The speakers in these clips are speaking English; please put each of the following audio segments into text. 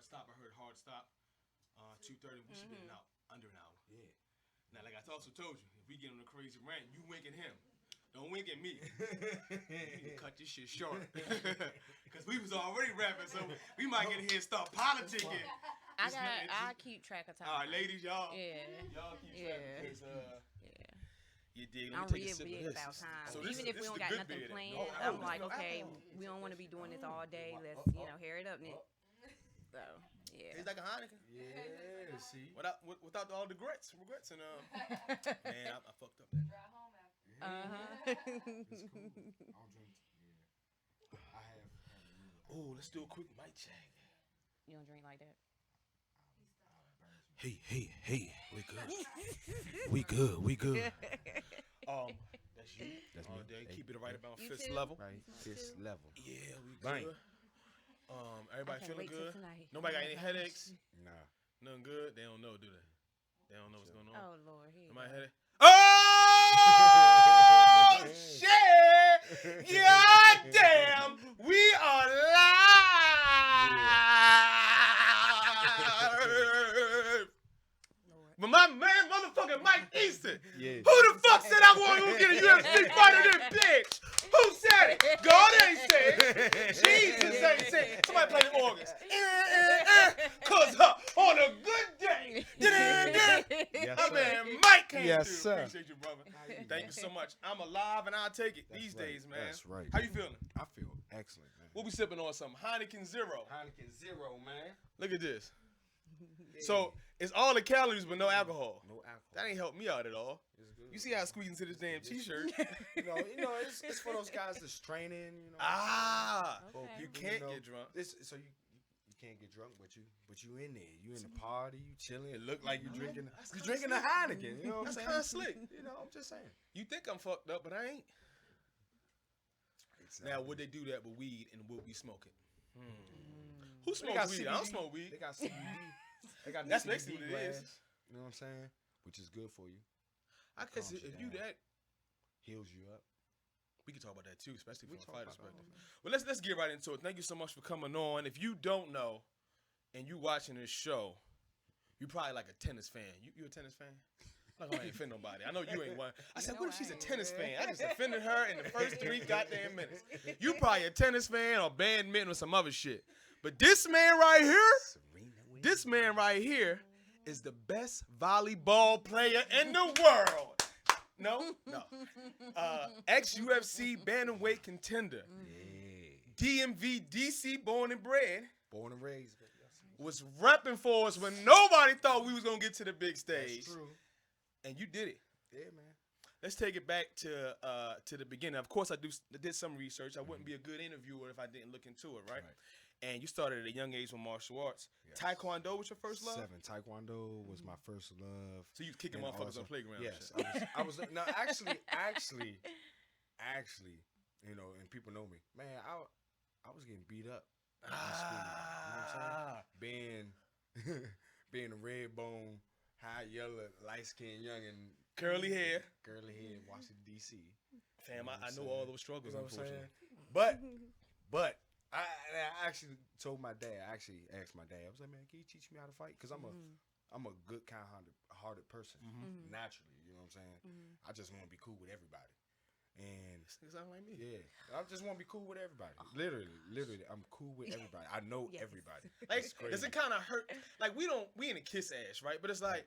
stop. I heard hard stop. 2:30. We should be out under an hour. Yeah. Now, like I also told you, if we get on a crazy rant, you wink at him. Don't wink at me. You cut this shit short. Because we was already rapping, so we might get in here and start politicking. I keep track of time. All right, ladies, y'all. Yeah. Y'all keep track. Because, you dig? Let I'm me take a real sip big of this. about time. So Even if we don't got nothing planned, I'm like, okay, we don't want to be doing this all day. Let's, hair it up, Nick. So, yeah. Tastes like a Heineken. Yeah, see. Without all the regrets and man, I fucked up. Drive home after. It's cool. I don't drink. Yeah. I have. Oh, let's do a quick mic check. You don't drink like that? Hey, we good. We good. That's you. That's all me. day. Hey, Keep it right about You fist too? level. Right, fist level. Yeah, we Bang. good. Everybody I can't feeling wait till good? tonight. Nobody got any headaches? Nah. Nothing good? They don't know, do they? They don't know what's going on. Oh, Lord. Here you Nobody go. headache? Oh, shit! God damn! We are live! But my man, motherfucking Mike Easton. Yeah. Who the fuck said I wasn't gonna get a UFC fighter than bitch? Who said it? God ain't said it. Jesus ain't said it. Somebody play the organs. Cause on a good day. Yes, My sir. man Mike came Yes, through. sir. Appreciate you, brother. Thank you so much. I'm alive and I'll take it That's these right. days, man. That's right. How you feeling? I feel excellent, man. We'll be sipping on some Heineken Zero. Heineken Zero, man. Look at this. So it's all the calories but no alcohol. No alcohol. That ain't helped me out at all. It's good. You see how I squeeze into this damn t-shirt? you know, it's for those guys that's training. You know. Ah, Okay. you people, can't know, get drunk. So you can't get drunk, but you in there. You in the party. You chilling. It look like you drinking. That's You kinda drinking the Heineken. You know what I'm That's saying? kinda slick. You know, I'm just saying. You think I'm fucked up, but I ain't. Now, would they do that with weed and would we smoke it? Who They got smokes weed? I don't CBD. smoke weed. They got CBD. They got That's the basically CBD what it is. glass, you know what I'm saying? Which is good for you. I guess Calms you if you down. that, Heals you up. we can talk about that too, especially We from a talk fighter's about that, perspective. Well, let's get right into it. Thank you so much for coming on. If you don't know, and you watching this show, you probably like a tennis fan. You a tennis fan? I'm not gonna offend nobody. I know you ain't one. I said, No, what if she's I a ain't. tennis fan? I just offended her in the first 3 goddamn minutes. You probably a tennis fan or badminton or some other shit. But this man right here, Serena Williams. this man right here is the best volleyball player in the world. No. Ex-UFC bantamweight contender. Yeah. DMV DC born and bred. Born and raised. Baby. Was repping for us when nobody thought we was gonna get to the big stage. That's true. And you did it. Yeah, man. Let's take it back to the beginning. Of course, I did some research. I wouldn't be a good interviewer if I didn't look into it, right? And you started at a young age with martial arts. Yes. Taekwondo was your first love? 7. Taekwondo was my first love. So you was kicking And motherfuckers also- on playground. Yes, and shit. I was. No, actually, you know, and people know me. Man, I was getting beat up in school. You know what I'm saying? Being a red bone, high yellow, light skinned youngin', Curly hair. Washington D.C. Fam, You know I what I'm know all saying? those struggles, You know what I'm unfortunately. saying? But I actually told my dad. I actually asked my dad. I was like, man, can you teach me how to fight? Because I'm a good, kind-hearted person naturally. You know what I'm saying? I just want to be cool with everybody. And It sound like me. yeah, I just want to be cool with everybody. Literally, I'm cool with everybody. I know Yes. everybody. Like, It's crazy. does it kind of hurt? Like, we in a kiss ass, right? But it's like,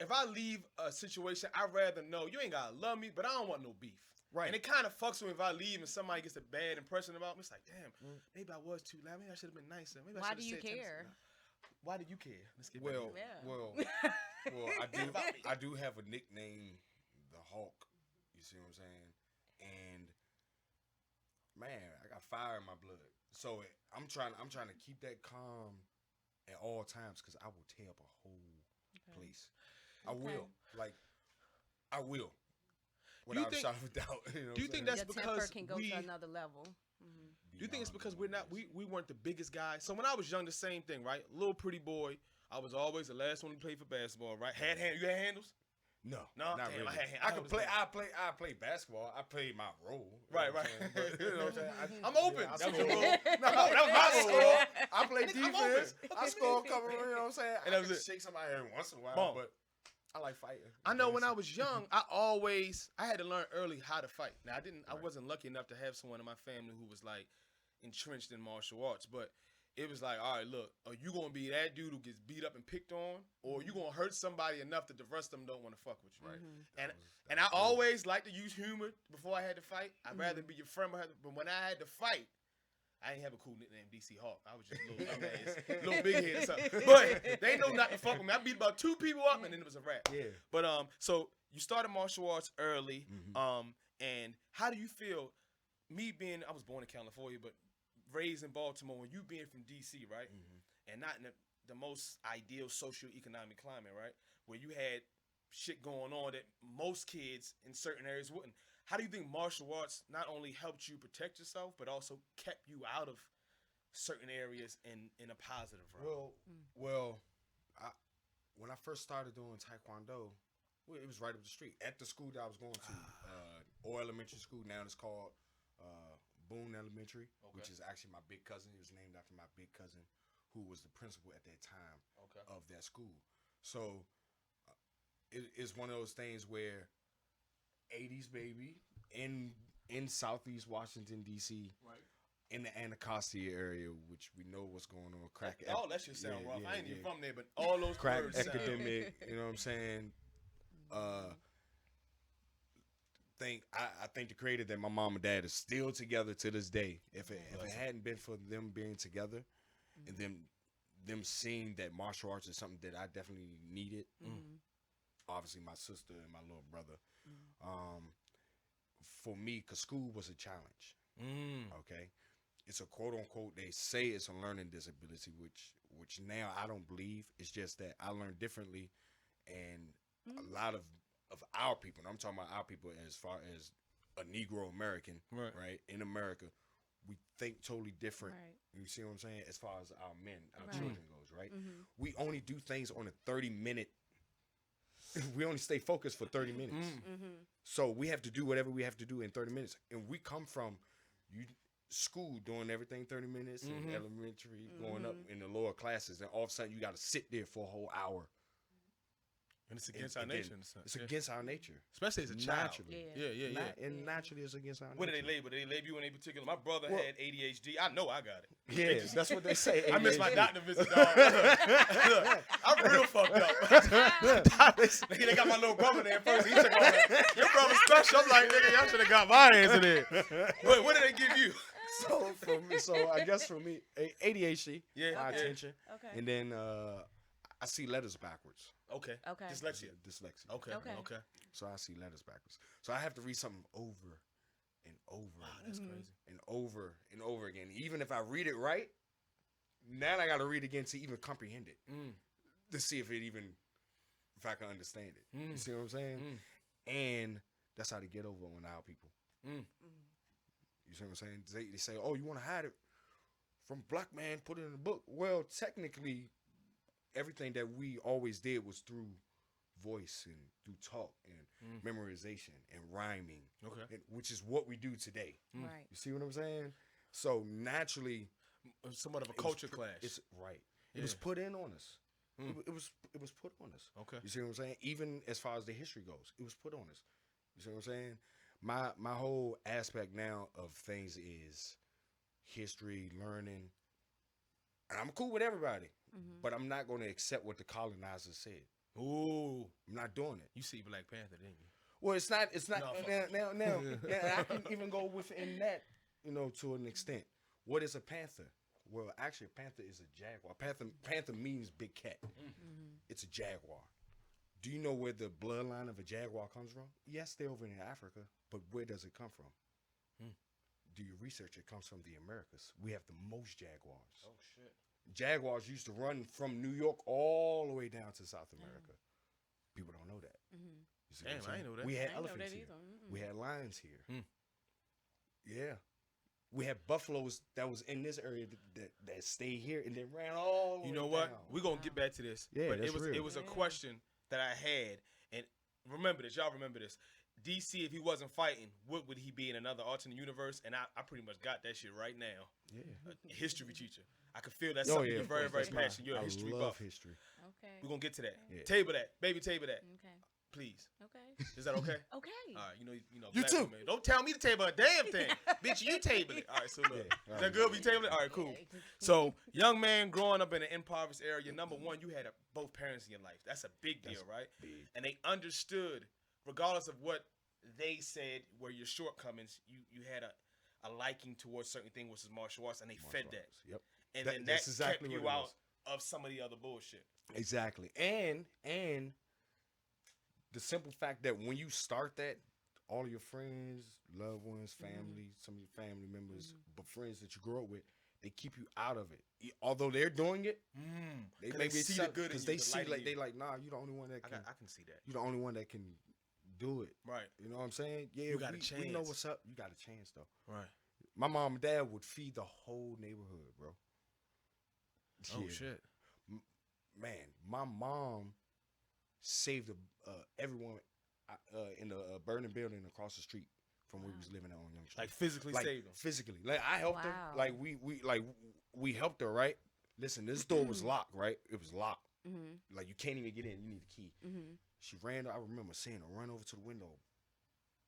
if I leave a situation, I'd rather know you ain't gotta love me, but I don't want no beef. Right. And it kind of fucks with me if I leave and somebody gets a bad impression about me. It's like, damn, maybe I was too loud. Maybe I should have been nicer. Maybe Why I do should've you said care? Why do you care? Let's get back Well, to it. Yeah. well, I do have a nickname, the Hawk. You see what I'm saying? And man, I got fire in my blood. So I'm trying to keep that calm at all times because I will tear up a whole place. I will. Like, I will. Without a shadow of a doubt. You know do you what think I'm that's Your temper because can go to another level. Do you think it's because we weren't the biggest guys? So when I was young, the same thing, right? Little pretty boy. I was always the last one to play for basketball, right? You had handles? No, No, not damn, really. I could was play. bad. I play basketball. I played my role. Right. You know what I'm saying? I'm open. I That was your scored. role. No, that was my role. I play Nigga, I'm defense. open. I score a couple. You know what I'm saying? And I that was can it. shake somebody every once in a while, Boom. but I like fighting. I know when I was young, I had to learn early how to fight. Now I wasn't lucky enough to have someone in my family who was like entrenched in martial arts, but it was like, all right, look, are you gonna be that dude who gets beat up and picked on, or are you gonna hurt somebody enough that the rest of them don't want to fuck with you? Right. And I always liked to use humor before I had to fight. I'd rather be your friend, but when I had to fight, I didn't have a cool nickname, DC Hawk. I was just a little dumbass, little big head or something. But they know not to fuck with me. I beat about 2 people up, and then it was a wrap. Yeah. But so you started martial arts early. And how do you feel? I was born in California, but raised in Baltimore. When you being from DC, right, and not in the most ideal socioeconomic climate, right, where you had shit going on that most kids in certain areas wouldn't. How do you think martial arts not only helped you protect yourself, but also kept you out of certain areas in a positive route? Well, when I first started doing Taekwondo, it was right up the street at the school that I was going to, or elementary school. Now it's called Boone Elementary, which is actually my big cousin. It was named after my big cousin, who was the principal at that time of that school. So it's one of those things where 80s baby in Southeast Washington D.C. Right. In the Anacostia area, which we know what's going on. Crack. That shit sound rough. I ain't even from there, but all those crack words sound. epidemic. You know what I'm saying? I think the creator that my mom and dad is still together to this day. If it hadn't been for them being together and them seeing that martial arts is something that I definitely needed. Obviously, my sister and my little brother. For me, because school was a challenge. Okay, it's a quote unquote. They say it's a learning disability, which now I don't believe. It's just that I learned differently, and a lot of our people. And I'm talking about our people as far as a Negro American, right? In America, we think totally different. Right. You see what I'm saying? As far as our men, our children goes, right? We only do things on a 30-minute. We only stay focused for 30 minutes. So we have to do whatever we have to do in 30 minutes. And we come from school doing everything 30 minutes, and elementary, going up in the lower classes. And all of a sudden, you got to sit there for a whole hour. And it's against our nature. It's against our nature. Especially as a child. Naturally. Yeah. And naturally, it's against our nature. What do they label? Did they label you in a particular? My brother had ADHD. I know I got it. Yeah, that's what they say. I miss my doctor visit, dog. Look, I'm real fucked up. They got my little brother there first. He took all that. Your brother's special. I'm like, nigga, y'all should have got my ass in there. Wait, what did they give you? So I guess for me, ADHD, my attention. Okay. And then I see letters backwards. Okay. Dyslexia. Okay. So I see letters backwards. So I have to read something over and over. That's crazy. And over and over again. Even if I read it right, now I got to read it again to even comprehend it. To see if I can understand it. You see what I'm saying? And that's how to get over on our people. You see what I'm saying? They say, oh, you want to hide it from black man, put it in the book. Well, technically, everything that we always did was through voice and through talk and memorization and rhyming, which is what we do today. Right. You see what I'm saying? So naturally, somewhat of a culture clash. It's right. It was put in on us. It was put on us. Okay. You see what I'm saying? Even as far as the history goes, it was put on us. You see what I'm saying? My whole aspect now of things is history, learning, and I'm cool with everybody. But I'm not going to accept what the colonizers said. Ooh, I'm not doing it. You see Black Panther, didn't you? Well, it's not. Now, I can even go within that, to an extent. What is a panther? Well, actually, a panther is a jaguar. Panther means big cat. It's a jaguar. Do you know where the bloodline of a jaguar comes from? Yes, they're over in Africa, but where does it come from? Do your research? It comes from the Americas. We have the most jaguars. Oh shit. Jaguars used to run from New York all the way down to South America. People don't know that. You see Damn, I ain't know that. We had I ain't know elephants that here. either. We had lions here. Yeah. We had buffaloes that was in this area that stayed here and then ran all the way You know what? down. We're going to get back to this. Yeah, but that's real. it was a question that I had. And remember this. Y'all remember this. DC, if he wasn't fighting, what would he be in another alternate universe? And I pretty much got that shit right now. Yeah. A history teacher. I can feel that's something you're very, very passionate. You're a history buff. History. Okay. We're going to get to that. Yeah. Table that. Baby, table that. Okay. Please. Okay. Is that okay? Okay. All right. You know, You black too. women. Don't tell me to table a damn thing. Bitch, you table it. All right, so look. Yeah. Is that good? We table it? All right, cool. So, young man growing up in an impoverished area, number one, you had both parents in your life. That's a big deal, right? Big. And they understood, regardless of what they said were your shortcomings, you had a liking towards certain things, which is martial arts, and they fed that. Yep. And That- then that's that exactly kept what you it out is. of some of the other bullshit. Exactly. And the simple fact that when you start that, all of your friends, loved ones, family, some of your family members, but friends that you grow up with, they keep you out of it. Although they're doing it, they 'Cause may they be see the good in because you, they the see light in like you. they like, nah, you the only one that I can. can see that. You the only one that can do it. Right. You know what I'm saying? Yeah, You got a we know chance. what's up. You got a chance though. Right. My mom and dad would feed the whole neighborhood, bro. Oh, Yeah. shit. Man, my mom saved everyone in the burning building across the street from where we was living at on Young Street. Like physically saved them. Physically, like I helped her. Wow. Like we helped her. Right. Listen, this door was locked. Right, it was locked. Mm-hmm. Like you can't even get in. You need a key. Mm-hmm. She ran. I remember seeing her run over to the window,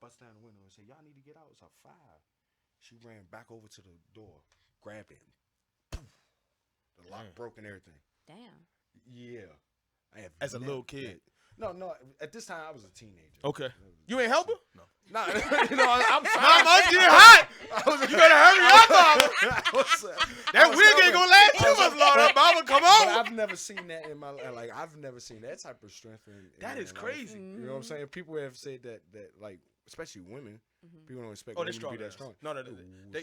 bust down the window, and say, "Y'all need to get out. It's a fire." She ran back over to the door, grabbed it. And poof, the lock broke and everything. Damn. Yeah. I have As a never- little kid. No. At this time, I was a teenager. Okay. You ain't help her? No. Nah, I'm sorry. Mama, it's getting hot. You better hurry up, mama. That wig ain't gonna last too much longer, mama. Come But on. I've never seen that in my life. Like, I've never seen that type of strength. That is crazy. You know what I'm saying? People have said that like, especially women, people don't expect Oh, they're women strong. to be that strong. No.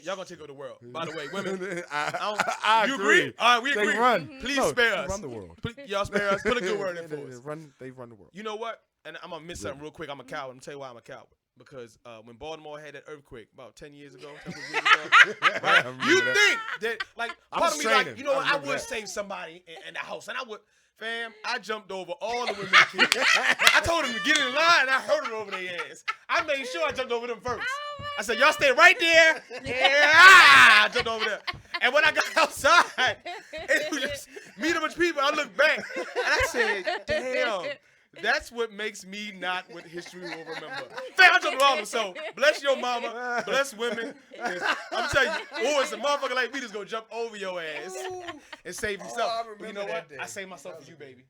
Y'all gonna take over the world. By the way, women. I You agree. agree? All right, we They agree. run. Please No, spare they us. run the world. Y'all spare us. Put a good word in for us. They run the world. You know what? And I'm gonna miss something real quick. I'm a coward. I'm gonna tell you why I'm a coward. Because when Baltimore had that earthquake about 10 years ago, 10 years ago, right? You think that, like, I part was of me, like, training. you know what? I remember would that. save somebody in the house. And I would, fam, I jumped over all the women and kids. I told them to get in line, and I hurdled over their ass. I made sure I jumped over them first. I said, y'all stay right there. Yeah, I jumped over there. And when I got outside, it was just me and a bunch of people. I looked back, and I said, damn. That's what makes me not what history will remember. Fam, I jumped all of them. So, bless your mama, bless women. I'm telling you, or it's a motherfucker like me that's gonna jump over your ass and save yourself. I But you remember know that what? day. I saved myself for you, baby.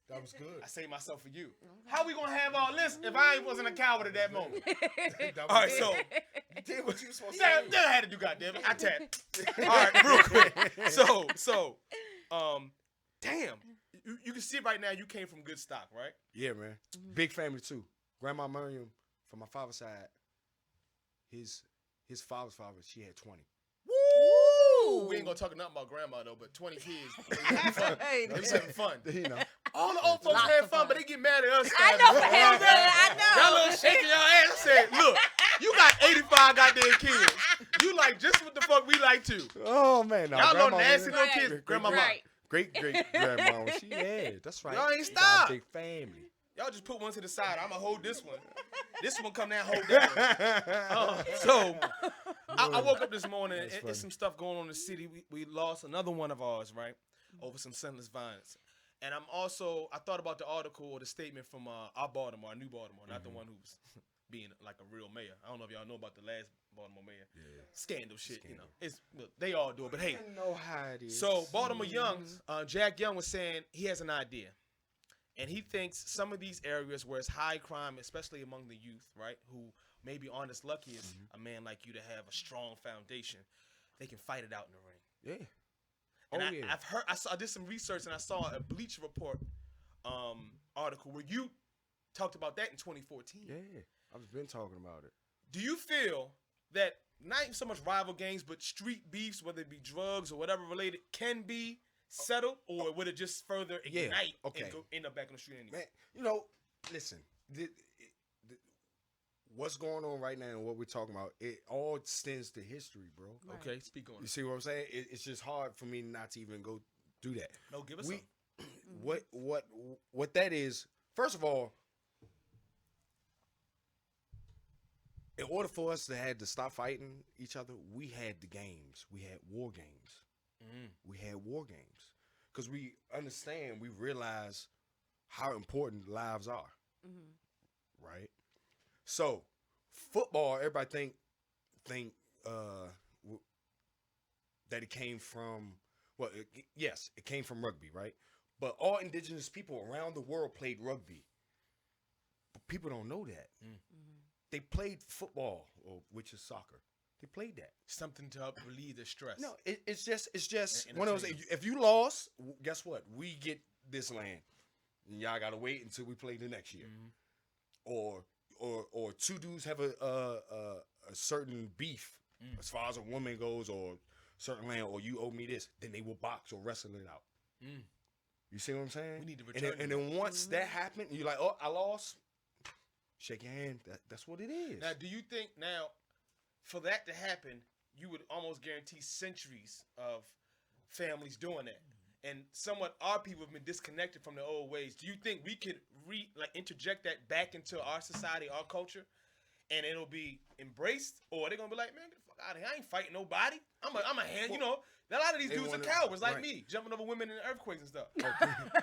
That was good. I saved myself for you. How we gonna have all this if I wasn't a coward at that moment? That All right, was so you did what you were supposed to that do. I had to do, goddammit. I tapped. All right, real quick. So, damn. You can see right now you came from good stock, right? Yeah, man. Big family too. Grandma Miriam, from my father's side, his father's father, she had 20. Woo! We ain't gonna talk nothing about grandma though, but 20 kids. They was having fun. You know. All the old folks Lots had of fun, fun. but they get mad at us. I know, I know. Y'all little shaking your ass. I said, look, you got 85 goddamn kids. You like just what the fuck we like too. Oh man, no, Y'all little grandma nasty Miriam- little kids. Grandma, Right. Great grandma. She that's right. Y'all ain't She got stop. a big family. y'all just put one to the side. I'm gonna hold this one. This one come down, hold that one. So I woke up this morning and funny. it's some stuff going on in the city. We lost another one of ours, right? Over some senseless violence. And I thought about the article or the statement from our Baltimore, our new Baltimore, not the one who's being like a real mayor. I don't know if y'all know about the last Baltimore mayor. Yeah. Scandal shit, you know. Look, they all do it, but hey. I know how it is. So Baltimore Young's, Jack Young was saying he has an idea. And he thinks some of these areas where it's high crime, especially among the youth, right, who maybe aren't as lucky as a man like you to have a strong foundation, they can fight it out in the ring. Yeah. And Oh, I did some research and I saw a Bleacher Report article where you talked about that in 2014. Yeah. I've been talking about it. Do you feel that not even so much rival gangs, but street beefs, whether it be drugs or whatever related, can be settled, or would it just further ignite and end up back on the street anyway? Man, listen, what's going on right now and what we're talking about, it all stems to history, bro. Right. Okay, speak on You it. see what I'm saying? It's just hard for me not to even go do that. No, give us some. What that is, first of all, in order for us to stop fighting each other, we had the games. We had war games. We had war games because we realize how important lives are, right? So football, everybody think that it came from yes, it came from rugby, right? But all indigenous people around the world played rugby. But people don't know that. They played football, which is soccer. They played that. Something to help relieve the stress. No, it's just one of those. If you lost, guess what? We get this land, and y'all gotta wait until we play the next year, or two dudes have a certain beef as far as a woman goes, or certain land, or you owe me this. Then they will box or wrestle it out. You see what I'm saying? We need to return. And then once that happened, you're like, oh, I lost. Shake your hand. That's what it is. Now, do you think for that to happen, you would almost guarantee centuries of families doing that? And somewhat our people have been disconnected from the old ways. Do you think we could interject that back into our society, our culture, and it'll be embraced? Or they're going to be like, man, get the fuck out of here. I ain't fighting nobody. I'm a hand, a lot of these dudes are cowards like me, jumping over women in earthquakes and stuff.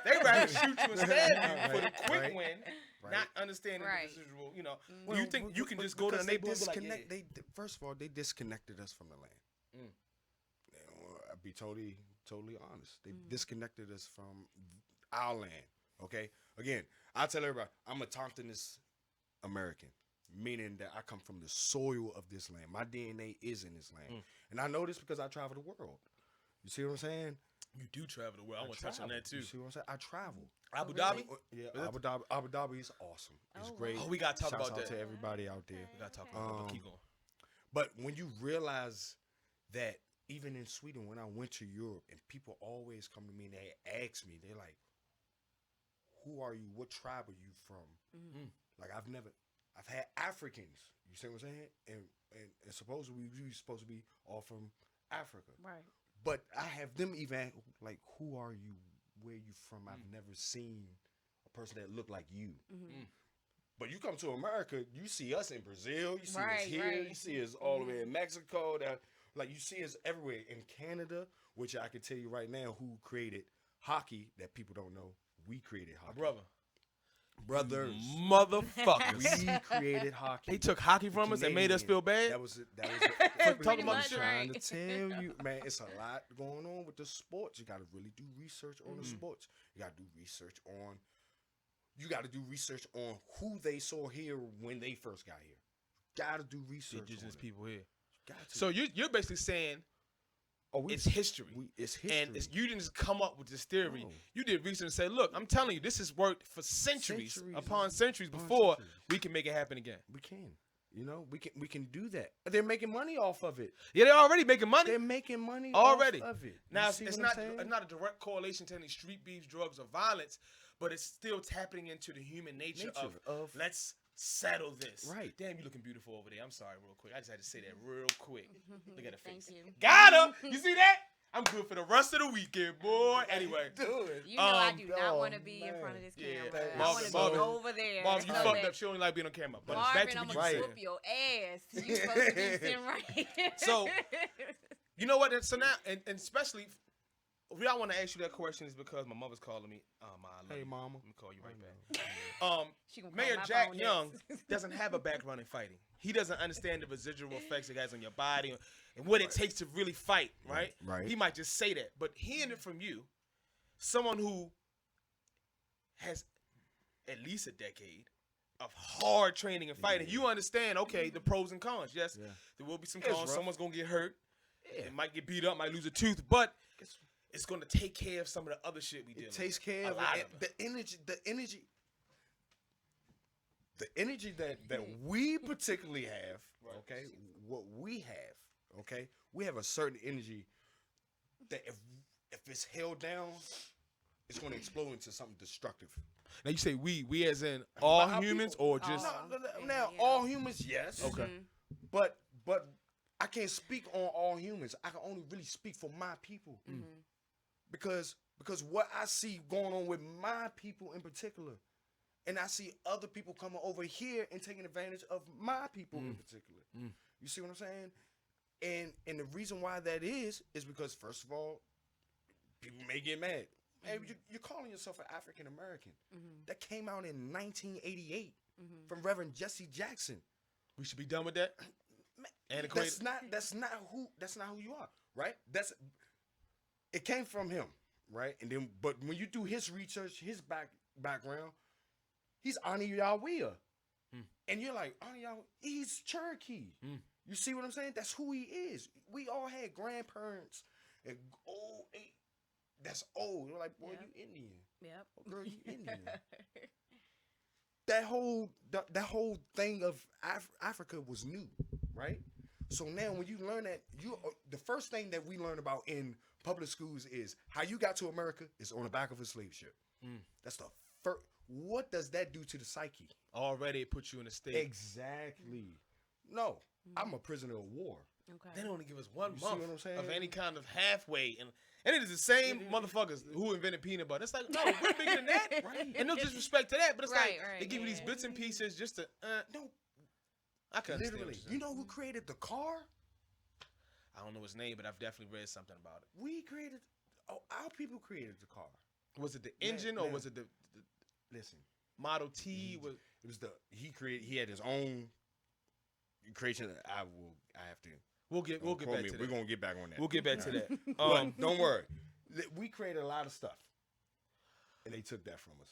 They rather shoot you and stab you for the quick win. Not understanding the residual, Do you think you can just go to the neighborhood and be like, First of all, they disconnected us from the land. I'll be totally honest. They disconnected us from our land, okay? Again, I tell everybody, I'm a Tomptonist American, meaning that I come from the soil of this land. My DNA is in this land. And I know this because I travel the world. You see what I'm saying? You do travel the world. I want to touch on that too. You see what I'm saying? I travel. Abu Dhabi? Yeah, Abu Dhabi is awesome. It's great. Oh, we got to talk about that. Shouts out to everybody out there. We got to talk about that. Keep going. But when you realize that even in Sweden, when I went to Europe, and people always come to me and they ask me, they're like, who are you? What tribe are you from? Like, I've had Africans. You see what I'm saying? And supposedly we supposed to be all from Africa. Right. But I have them even like, who are you? Where you from? I've never seen a person that looked like you. But you come to America, you see us in Brazil, you see us here, you see us all the way in Mexico. Like, you see us everywhere. In Canada, which I can tell you right now who created hockey that people don't know. We created hockey. Brothers. Motherfuckers. We created hockey. They took hockey from us and made us feel bad? That was Talking about shit. I'm trying to tell you, man, it's a lot going on with the sports. You got to really do research on the sports. You got to do research on who they saw here when they first got here. Got to do research Indigenous people here. Got to. So you're basically saying it's history. It's history. And you didn't just come up with this theory. No. You did research and say, look, I'm telling you, this has worked for centuries upon centuries before we can make it happen again. We can. We can do that. They're making money off of it. Yeah, they're already making money. They're making money already off of it. Now, it's not a direct correlation to any street beefs, drugs, or violence, but it's still tapping into the human nature of let's settle this. Right. Damn, you looking beautiful over there. I'm sorry, real quick. I just had to say that real quick. Look at her face. Thank you. Got her. You see that? I'm good for the rest of the weekend, boy. Anyway. You know I do not want to be in front of this camera. I want to be over there. Mom, you fucked up. She only like being on camera. But Marvin, back to I'm what going you to said. whoop your ass. You supposed to be sitting right. So, you know what? So now, and especially, we I want to ask you that question is because my mother's calling me. Hey, mama. Let me call you right back. Mayor Jack Young doesn't have a background in fighting. He doesn't understand the residual effects it has on your body and what it takes to really fight, right? Right. He might just say that. But hearing it from you, someone who has at least a decade of hard training and fighting, you understand, okay, the pros and cons. Yes, there will be some cons. Someone's going to get hurt. It might get beat up, might lose a tooth, but it's going to take care of some of the other shit we did. It takes care of the energy that we particularly have, okay? What we have, okay? We have a certain energy that if it's held down, it's going to explode into something destructive. Now you say we as in all humans or just all humans, yes. Okay. But I can't speak on all humans. I can only really speak for my people. Because what I see going on with my people in particular, And I see other people coming over here and taking advantage of my people in particular. You see what I'm saying? And the reason why that is because, first of all, people may get mad. Hey, you're calling yourself an African American. That came out in 1988 from Reverend Jesse Jackson. We should be done with that. That's not who you are, right? It came from him, right? And then, but when you do his research, his background, he's Ani Yahweh, and you're like, Ani Yahweh, he's Cherokee. You see what I'm saying? That's who he is. We all had grandparents and that's old. You're like, boy, you Indian. Yep. Oh, girl, you Indian. That whole thing of Africa was new, right? So now when you learn that, the first thing that we learn about in public schools is how you got to America is on the back of a slave ship. That's the first. What does that do to the psyche? Already it puts you in a state. Exactly. No, I'm a prisoner of war. Okay. They don't only give us 1 You see month what I'm saying? of any kind of halfway, and it is the same motherfuckers who invented peanut butter. It's like, no, we're bigger than that, Right. And no disrespect to that, but it's Right, they give you these bits and pieces just to. No, I can literally. You know who created the car? I don't know his name, but I've definitely read something about it. Our people created the car. Was it the engine or was it the Listen, Model T? He had his own creation. We'll get back to that. We're gonna get back on that. We'll get back to that. But don't worry. We created a lot of stuff, and they took that from us.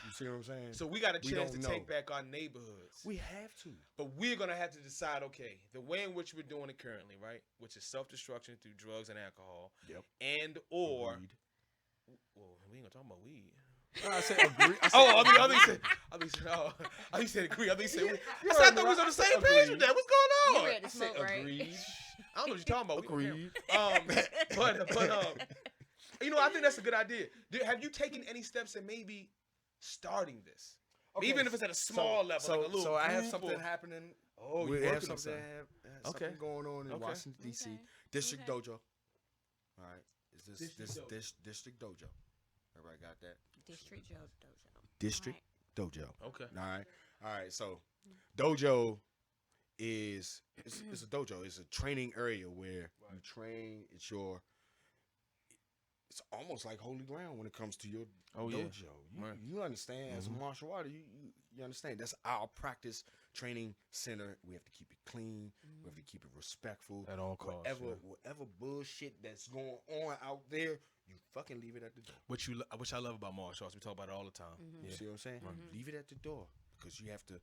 You see what I'm saying? So we got a chance to don't take know. back our neighborhoods. We have to. But we're going to have to decide, okay, the way in which we're doing it currently, right, which is self-destruction through drugs and alcohol, and or... Weed. Well, we ain't going to talk about weed. I said agree. I said agree. I thought we heard was me on the right. same page with that. What's going You on? ready to smoke, right? Agreed. I don't know what you're talking about. Agreed. But I think that's a good idea. Have you taken any steps in maybe starting this? Okay, Even if it's at a small level, like a little So I have group something or- happening. Oh, we you're have working on something, something. something going on in Okay. Washington D.C. Okay. District Okay. Dojo. All right, is this District Dojo? Everybody got that? District Dojo. District Dojo. Okay. All right. So dojo is it's a dojo. It's a training area where you train. It's almost like holy ground when it comes to your dojo. You understand as a martial artist, you understand that's our practice training center. We have to keep it clean. We have to keep it respectful At all costs, Whatever bullshit that's going on out there, you fucking leave it at the door. Which I love about martial arts. We talk about it all the time. You see what I'm saying? Leave it at the door because you have to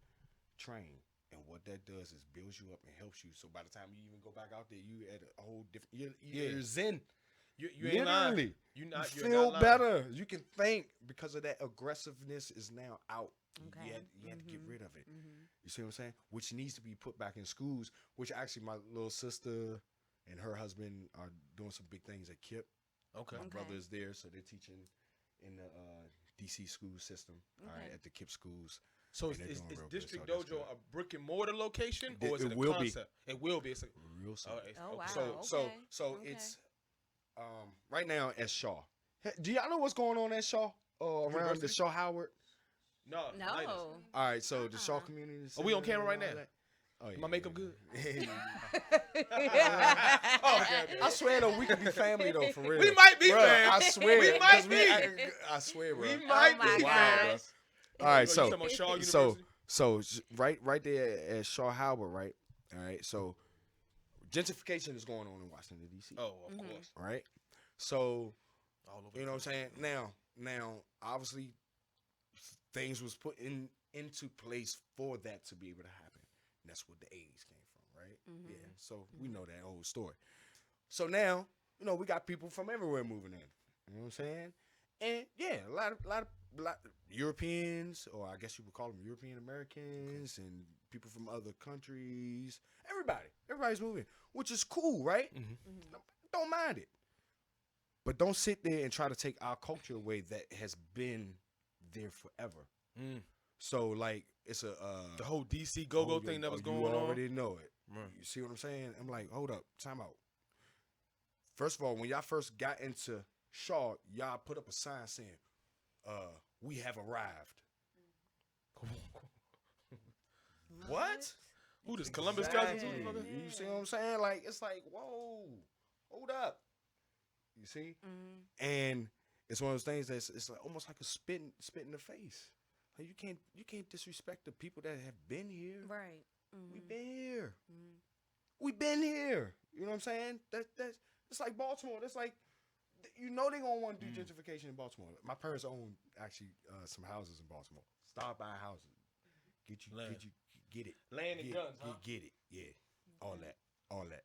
train. And what that does is builds you up and helps you. So by the time you even go back out there, you at a whole different. You're zen. You ain't lying. You You're feel not lying. better. You can think because of that aggressiveness is now out. Okay. You had to get rid of it. You see what I'm saying? Which needs to be put back in schools. Which actually my little sister and her husband are doing some big things at KIP. Okay. My brother is there, so they're teaching in the DC school system. All right, at the KIP schools. So And they're is doing real good, District so that's Dojo good. a brick and mortar location, or is It it a will be. concept? It will be. It's a, Real simple. Oh, wow. So Okay. Okay. it's right now at Shaw. Do y'all know what's going on at Shaw? Around the University? Shaw Howard. no. No. All right, so the Shaw Community. Are we on Center camera right and all now? that. Oh, yeah. My makeup good? Oh, I swear though, we could be family though, for real. We might be, Bruh, man. I swear. We might 'cause be. I swear, bro. We might Oh my be. gosh. All right, You so talking about Shaw so University? so right there at Shaw Howard, right? All right, so gentrification is going on in Washington D.C. Oh, of course. Right, so All over. you know what I'm saying. Now, obviously, things was put into place for that to be able to happen. And that's what the '80s came from, right? Yeah. So we know that whole story. So now, we got people from everywhere moving in. You know what I'm saying? And yeah, a lot of Europeans, or I guess you would call them European Americans, and people from other countries. Everybody's moving, which is cool, right? Don't mind it, but don't sit there and try to take our culture away that has been there forever. So like it's The whole DC go-go thing that was going you on. already know it. Right. You see what I'm saying? I'm like, hold up, time out. First of all, when y'all first got into Shaw, y'all put up a sign saying, "We have arrived." What? Who this Columbus Exactly. cousins? Who the fuck? You see what I'm saying? Like, it's like, whoa, hold up. You see? And it's one of those things that's it's like almost like a spit in the face. Like you can't disrespect the people that have been here. Right. We've been here. We've been here. You know what I'm saying? That's it's like Baltimore. That's like they gonna want to do gentrification in Baltimore. My parents own actually some houses in Baltimore. Start buying houses. Get it. Land and guns, huh? Get it. Yeah. All that.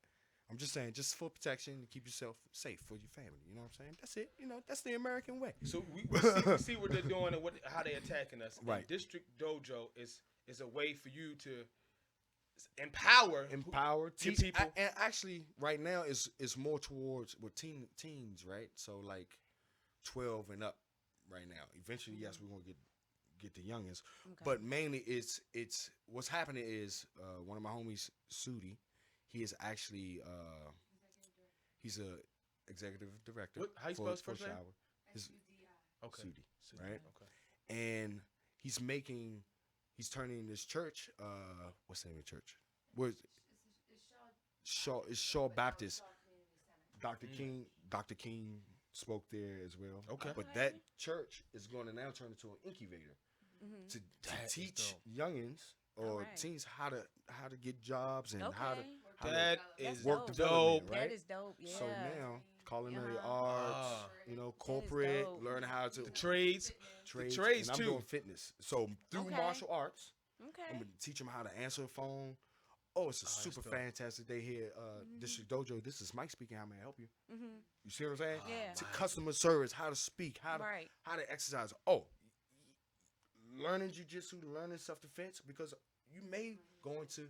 I'm just saying, just for protection to keep yourself safe for your family. You know what I'm saying? That's it. You know, that's the American way. So we see what they're doing and how they're attacking us. Right. And District Dojo is a way for you to empower teach people. And actually, right now is more towards with teens, right? So like 12 and up right now. Eventually, yes, we're gonna get the youngins, but mainly it's what's happening is one of my homies, Sudi. He is actually he's a executive director. How you spell his first name? Okay. Sudi, right? Okay. And he's turning this church. What's the name of the church? It's Shaw Baptist. Dr. King spoke there as well. Okay. But that church is going to now turn into an incubator to teach youngins or teens how to get jobs and how to work development, right? That is dope. Yeah. So now culinary arts, corporate, learn how to the trades and I'm too. doing fitness. So through martial arts, I'm gonna teach them how to answer a phone. Oh, it's a super fantastic day here, District Dojo. This is Mike speaking. How may I help you? You see what I'm saying? Yeah. To customer service, how to speak, how to exercise. Oh, learning jujitsu, learning self-defense, because you may go into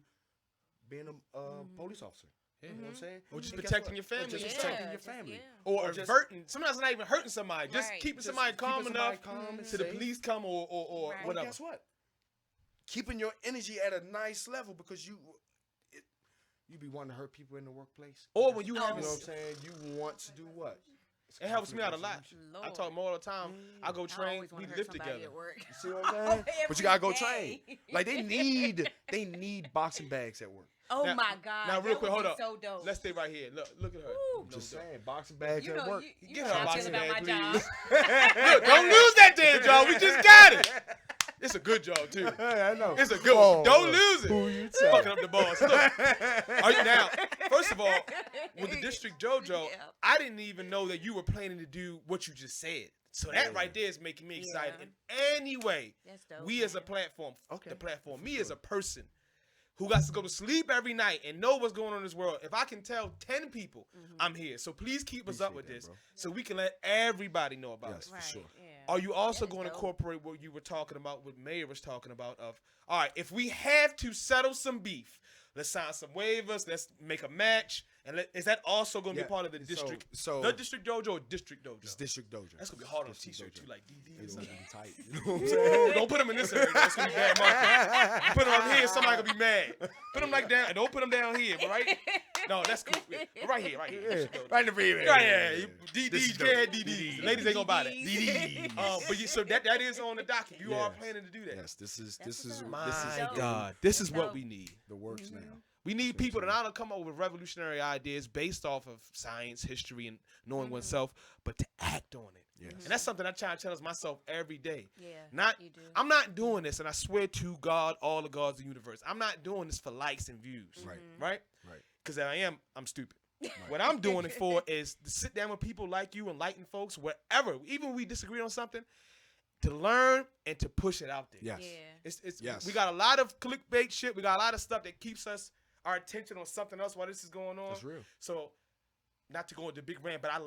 being a police officer. You know what I'm saying? Or just protecting your family. Just protecting your family. Or averting. Sometimes it's not even hurting somebody. Just keeping somebody calm enough to the police come or whatever. Well, guess what? Keeping your energy at a nice level because you be wanting to hurt people in the workplace. Or when you you have, know what I'm saying? You want to do what? It helps me out a lot. I talk more all the time. I go train. We live together. You see what I'm saying? But you gotta go train. Like they need boxing bags at work. Oh my God! Now, real quick, hold up. So dope. Let's stay right here. Look at her. I'm just saying, boxing bags at work. Get her a boxing bag, please. Look, don't lose that damn job. We just got it. It's a good job too. I know. It's a good one. Don't lose it. Who you fucking up the balls. Are you now? First of all, with the District Dojo, I didn't even know that you were planning to do what you just said. So that right there is making me excited. And anyway, we as a platform, me as a person who got to go to sleep every night and know what's going on in this world. If I can tell 10 people, I'm here. So please keep us up with this so we can let everybody know about it. For sure. Yeah. Are you also going to incorporate what you were talking about, what Mayor was talking about of, all right, if we have to settle some beef, let's sign some waivers, let's make a match, and is that also going to be part of the district? So the District Dojo or District Dojo? It's District Dojo. That's going to be hard on a t-shirt too, like DD or something. Tight. You know what I'm saying? Don't put them in this area. That's going to be bad marketing. Put them up here, somebody going to be mad. Put them like down. Don't put them down here, but right? No, that's cool. Right here. Yeah. Right in the video. Right, yeah. DDs, can't have DDs. Ladies ain't going to buy that. DDs. But so that is on the docket. You are planning to do that. Yes, this is my God. This is what we need. The works now. We need people that not to come up with revolutionary ideas based off of science, history, and knowing oneself, but to act on it. Yes. And that's something I try to tell myself every day. Yeah, you do. I'm not doing this, and I swear to God, all the gods of the universe, I'm not doing this for likes and views. Right? Because I'm stupid. What I'm doing it for is to sit down with people like you, enlighten folks, wherever, even when we disagree on something, to learn and to push it out there. Yes. Yeah. We got a lot of clickbait shit. We got a lot of stuff that keeps our attention on something else while this is going on. That's real. So, not to go into big rant, but I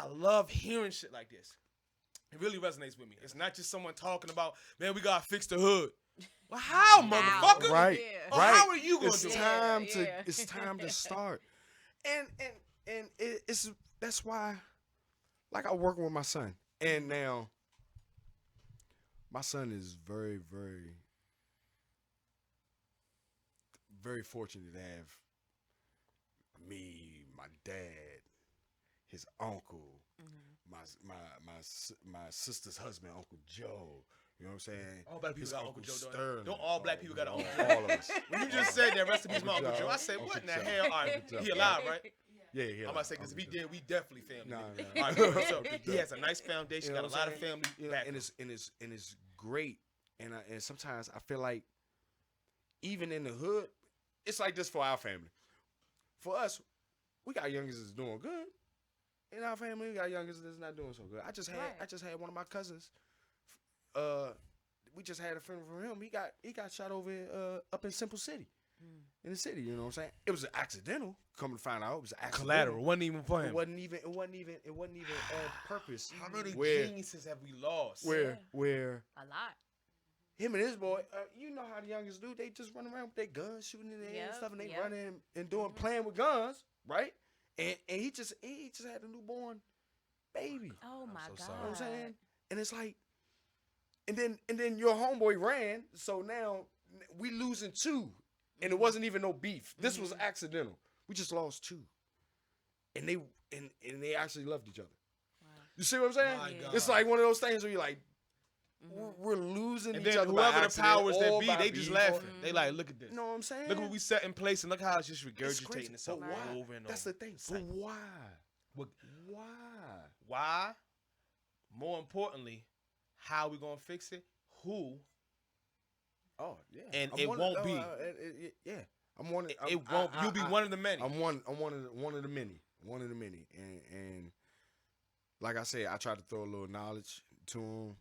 love hearing shit like this. It really resonates with me. It's not just someone talking about, man, we gotta fix the hood. Well, how, motherfucker? Right. Or how are you gonna do it? It's time to start. And that's why, like, I work with my son, and now my son is very, very, very fortunate to have me, my dad, his uncle, my sister's husband, Uncle Joe. You know what I'm saying? All black people His got Uncle Joe. Sterling. Don't all black people got an all, Uncle Joe? all of us. When you just said that, rest in peace, my Uncle Joe, I said, Uncle what in the Joe. hell? All right, Uncle Joe. he alive, right? Yeah, I'm about to say, because if he Uncle Joe. did, we definitely family. Nah. All right, so he has a nice foundation, You know got a what lot I'm of saying? family You know, back. and it's great. And sometimes I feel like even in the hood, it's like this for our family. For us, we got youngers that's doing good. In our family, we got youngers that's not doing so good. I just had one of my cousins. We just had a friend from him. He got shot over up in Simple City. In the city, you know what I'm saying? It was accidental. Come to find out, it was accidental. Collateral, wasn't even for him. It wasn't even on purpose. How many Where- geniuses have we lost? Where A lot. him and his boy, you know how the youngest do. They just run around with their guns, shooting in the air and stuff, and they running and doing playing with guns, right? And he just had a newborn baby. Oh my You God. know what I'm saying? And it's like, and then your homeboy ran, so now we losing 2, and it wasn't even no beef. This was accidental. We just lost 2, and they actually loved each other. Wow. You see what I'm saying? My God. It's like one of those things where you're like, we're losing And each then other by whoever the accident powers that or be, by they just beef laughing. or- They like, look at this. You know what I'm saying? Look what we set in place, and look how it's just It's crazy. regurgitating itself But why? over and over. That's the thing. But why? What- Why? Why? More importantly, how we gonna fix it? Who? Oh yeah. And it won't be. Yeah. I'm one. It won't. You'll be one of the many. I'm one of the many. One of the many. And like I said, I try to throw a little knowledge to them,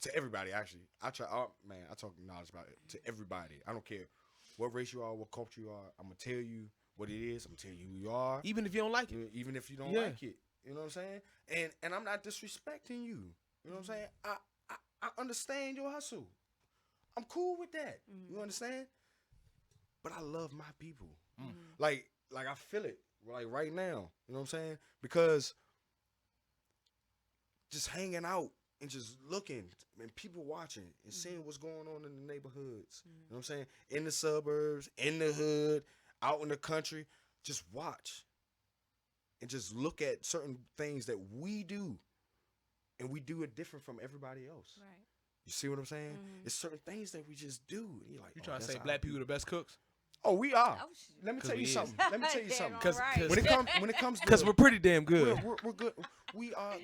to everybody. Actually, I try. I talk knowledge about it to everybody. I don't care what race you are, what culture you are. I'm gonna tell you what it is. I'm gonna tell you who you are, Even if you don't like it. even if you don't Yeah. like it. You know what I'm saying? And I'm not disrespecting you. You know what I'm saying? I understand your hustle. I'm cool with that. You understand? But I love my people. Like I feel it like right now. You know what I'm saying? Because just hanging out and just looking and people watching and seeing what's going on in the neighborhoods. You know what I'm saying? In the suburbs, in the hood, out in the country. Just watch. And just look at certain things that we do. And we do it different from everybody else. Right. You see what I'm saying? It's certain things that we just do. And you're like, You trying to that's say our black people the best cooks? Oh, we are. Oh, shoot. Let me 'Cause tell you we is. something. Let me tell you something. Cause- Cause When it comes to because we're pretty damn good. we're good. We are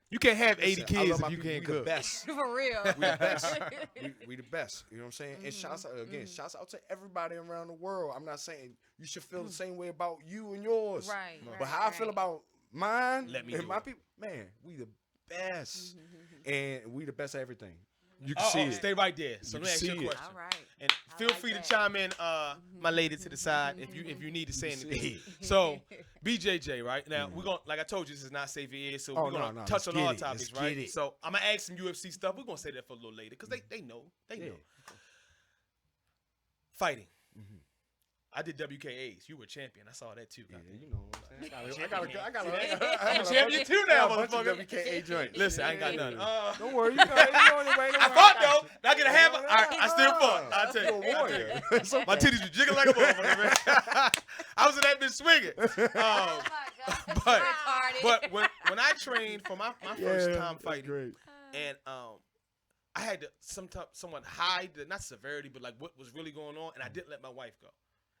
You can't have 80 listen, I kids love if my you people. can't We the cook. best. For real. We the best. we the best. You know what I'm saying? And shouts out again. Shouts out to everybody around the world. I'm not saying you should feel the same way about you and yours. Right. But how I feel about mine Let me and do my it. people, man, we the best. And we the best at everything. You Oh, can see it. stay right there. So You let me ask can you a see it. question. All right. And I feel like free that. to chime in, my lady to the side, if you need to say can anything. see So, BJJ, right now we're gonna, like I told you, this is not safe for ears, so Oh, we're gonna no, touch let's on get all it. topics, Let's right? get it. So I'm gonna ask some UFC stuff. We're gonna say that for a little later because they know. Fighting. I did WKAs. You were champion. I saw that too. Yeah, goddamn. you know what I'm saying? I'm a champion too now, motherfucker. WKA joints. Listen, I ain't got nothing. Don't worry, you know your way. I fought though. I get a half. I still fought. I tell you. You're a warrior. It's okay. My titties be jiggling like a motherfucker, man. I was in that bitch swinging. Oh my God. but Retarded. but when I trained for my first time that's fighting, great. and I had to somewhat hide the, not severity, but like what was really going on, and I didn't let my wife go.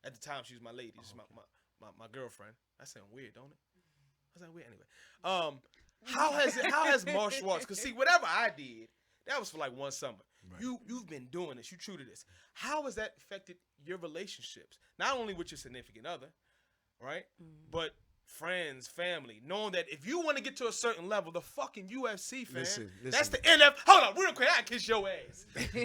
At the time, she was my lady. She's my girlfriend. That sounds weird, don't it? That sounds weird anyway. How has martial arts? Because see, whatever I did, that was for like one summer. Right. You've been doing this. You true to this. How has that affected your relationships? Not only with your significant other, right? But friends, family, knowing that if you want to get to a certain level, the fucking UFC, fan, Listen. that's the NF. Hold on, real quick, I kiss your ass. He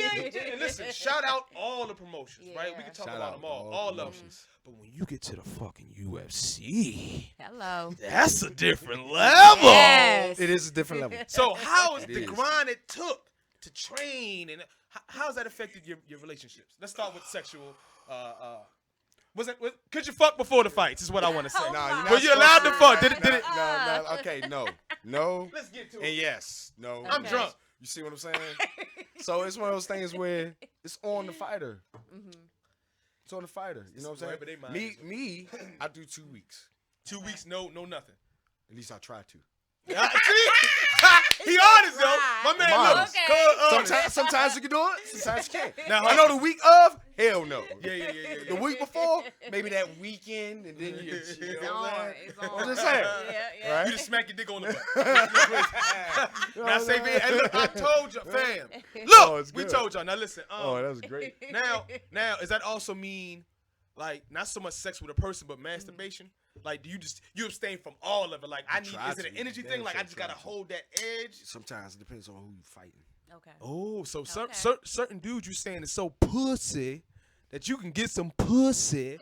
ain't. And listen, shout out all the promotions, right? We can talk Shout about out them all all of them. promotions. But when you get to the fucking UFC, Hello. that's a different level. Yes. It is a different level. So how is It the is. grind it took to train, and how's that affected your relationships? Let's start with sexual. Could you fuck before the fights? Is what I want to say. Oh Nah, you're my not Were you allowed to supposed fuck? Did it? No. Okay, no. Let's get to And it. yes, no. I'm Okay. drunk. You see what I'm saying? So it's one of those things where it's on the fighter. It's on the fighter. You know what I'm Wherever they saying? mind Me, I do 2 weeks. 2 weeks, no nothing. At least I try to. See? He honest though. My man, Miles. look. Okay. Sometimes you can do it. Sometimes you can't. Now, I know the week of, hell no. Yeah. The week before, maybe that weekend, and then you It's chill. on. It's on. I'm just saying. Yeah. Right? You just smack your dick on the butt. Now, say, man, hey, look, I told you, fam. Oh, Look, it's we good. told y'all. Now, listen. Oh, that was great. Now, does that also mean, like, not so much sex with a person, but masturbation? Like, do you abstain from all of it? Like, is it an energy thing? Like, I just gotta hold that edge. Sometimes it depends on who you fighting. Okay. Oh, so Okay. certain dudes you saying is so pussy that you can get some pussy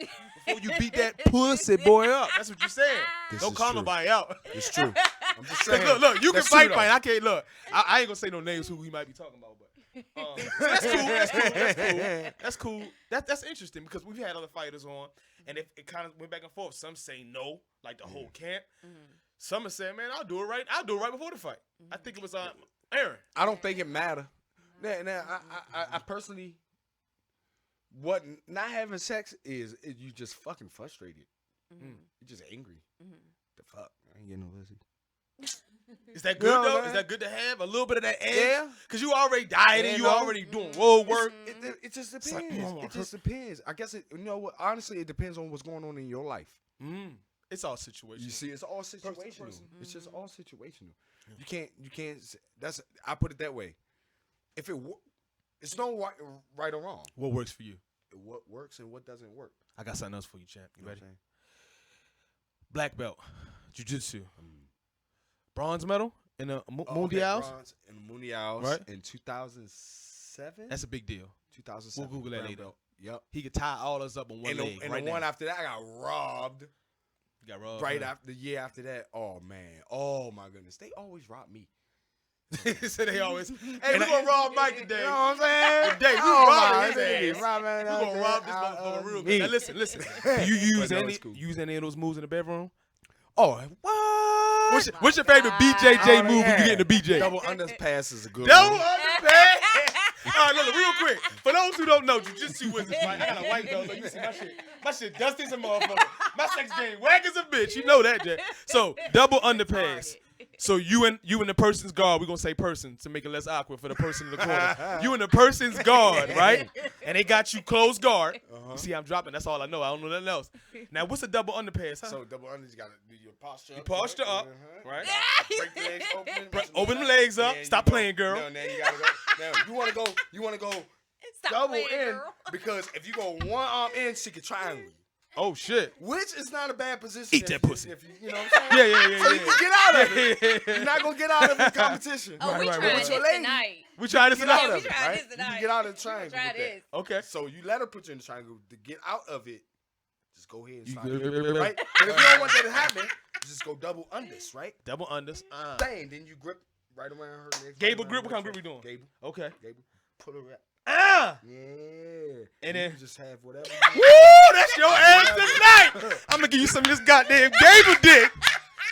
before you beat that pussy boy up. That's what you're saying. This Don't is call true. nobody out. It's true. I'm just Look, saying. look, you can That's true, fight. though. I can't look. I ain't gonna say no names who we might be talking about, but that's cool. That's cool. That's interesting because we've had other fighters on, and it kind of went back and forth. Some say no, like the whole camp. Some have said, "Man, I'll do it right. I'll do it right before the fight." I think it was Aaron. I don't think it matter. Now, I personally, what not having sex is you just fucking frustrated. You're just angry. The fuck? I ain't getting no pussy. Is that good You know what though? I'm Is saying? that good to have a little bit of that edge? Yeah. Cause you already dieting, Yeah, you no. already doing road work. It just like, depends. It just depends. I guess you know what? Honestly, it depends on what's going on in your life. It's all situational. You see, it's all situational. person. It's just all situational. You can't. That's I put it that way. If it's no right or wrong. What works for you? What works and what doesn't work. I got something else for you, champ. You You know ready? what I'm saying? Black belt, jiu-jitsu, bronze medal in the Okay, mundials. bronze in the mundials Right. in 2007. That's a big deal. 2007. We'll Google that brown later. belt. Yep. He could tie all us up on one And leg the right one now. after that, I got robbed. You got robbed. Right man. after the year after that, oh man, oh my goodness, they always rob me. So they always, hey, And we gonna rob Mike today. You know what I'm saying? Today, we Oh, robbing my his goodness, ass. robbing We his gonna rob this ass out motherfucker of real me. good. Now listen. Do you use But no, any it's cool. of those moves in the bedroom? Oh, what? What's your favorite BJJ move when you get in the BJ? Double underpass is a good Double one. underpass. All right, look, real quick. For those who don't know, jiu-jitsu wizards, right? I got a white belt. So you see my shit. My shit dusty as a motherfucker. My sex game whack as a bitch. You know that, Jay. So double underpass. So you and the person's guard, we're gonna say person to make it less awkward for the person in the corner. You and the person's guard, right? And they got you closed guard. You see, I'm dropping. That's all I know. I don't know nothing else. Now, what's a double underpass? Huh? So double under, you gotta do your posture. You posture up, right? Break the legs open. Open them legs up. Then Stop you go- playing, girl. No, now you gotta go. Now you wanna go Stop double playing, in girl. because if you go one arm in, she can triangle you. Oh shit. Which is not a bad position. Eat if that you- pussy. If you know what I'm saying? Yeah. So you can get out of it. Yeah. You're not gonna get out of the competition. Oh, we right, trying right. this With your lady. tonight. We try this Get tonight. out we of it, tried right? this You tonight. can get out of the triangle. Try with that. this. Okay. So you let her put you in the triangle to get out of it. Just go ahead and You slide good. it, right? But if you don't want that to happen, just go double unders, right? Double unders. Bang, then you grip right around her legs. Gable right grip? around What kind of her grip we doing? Gable. Okay. Gable. Pull her up. Ah! Yeah. And you then- can just have whatever. Woo! That's your ass tonight. I'm gonna give you some of this goddamn Gable dick.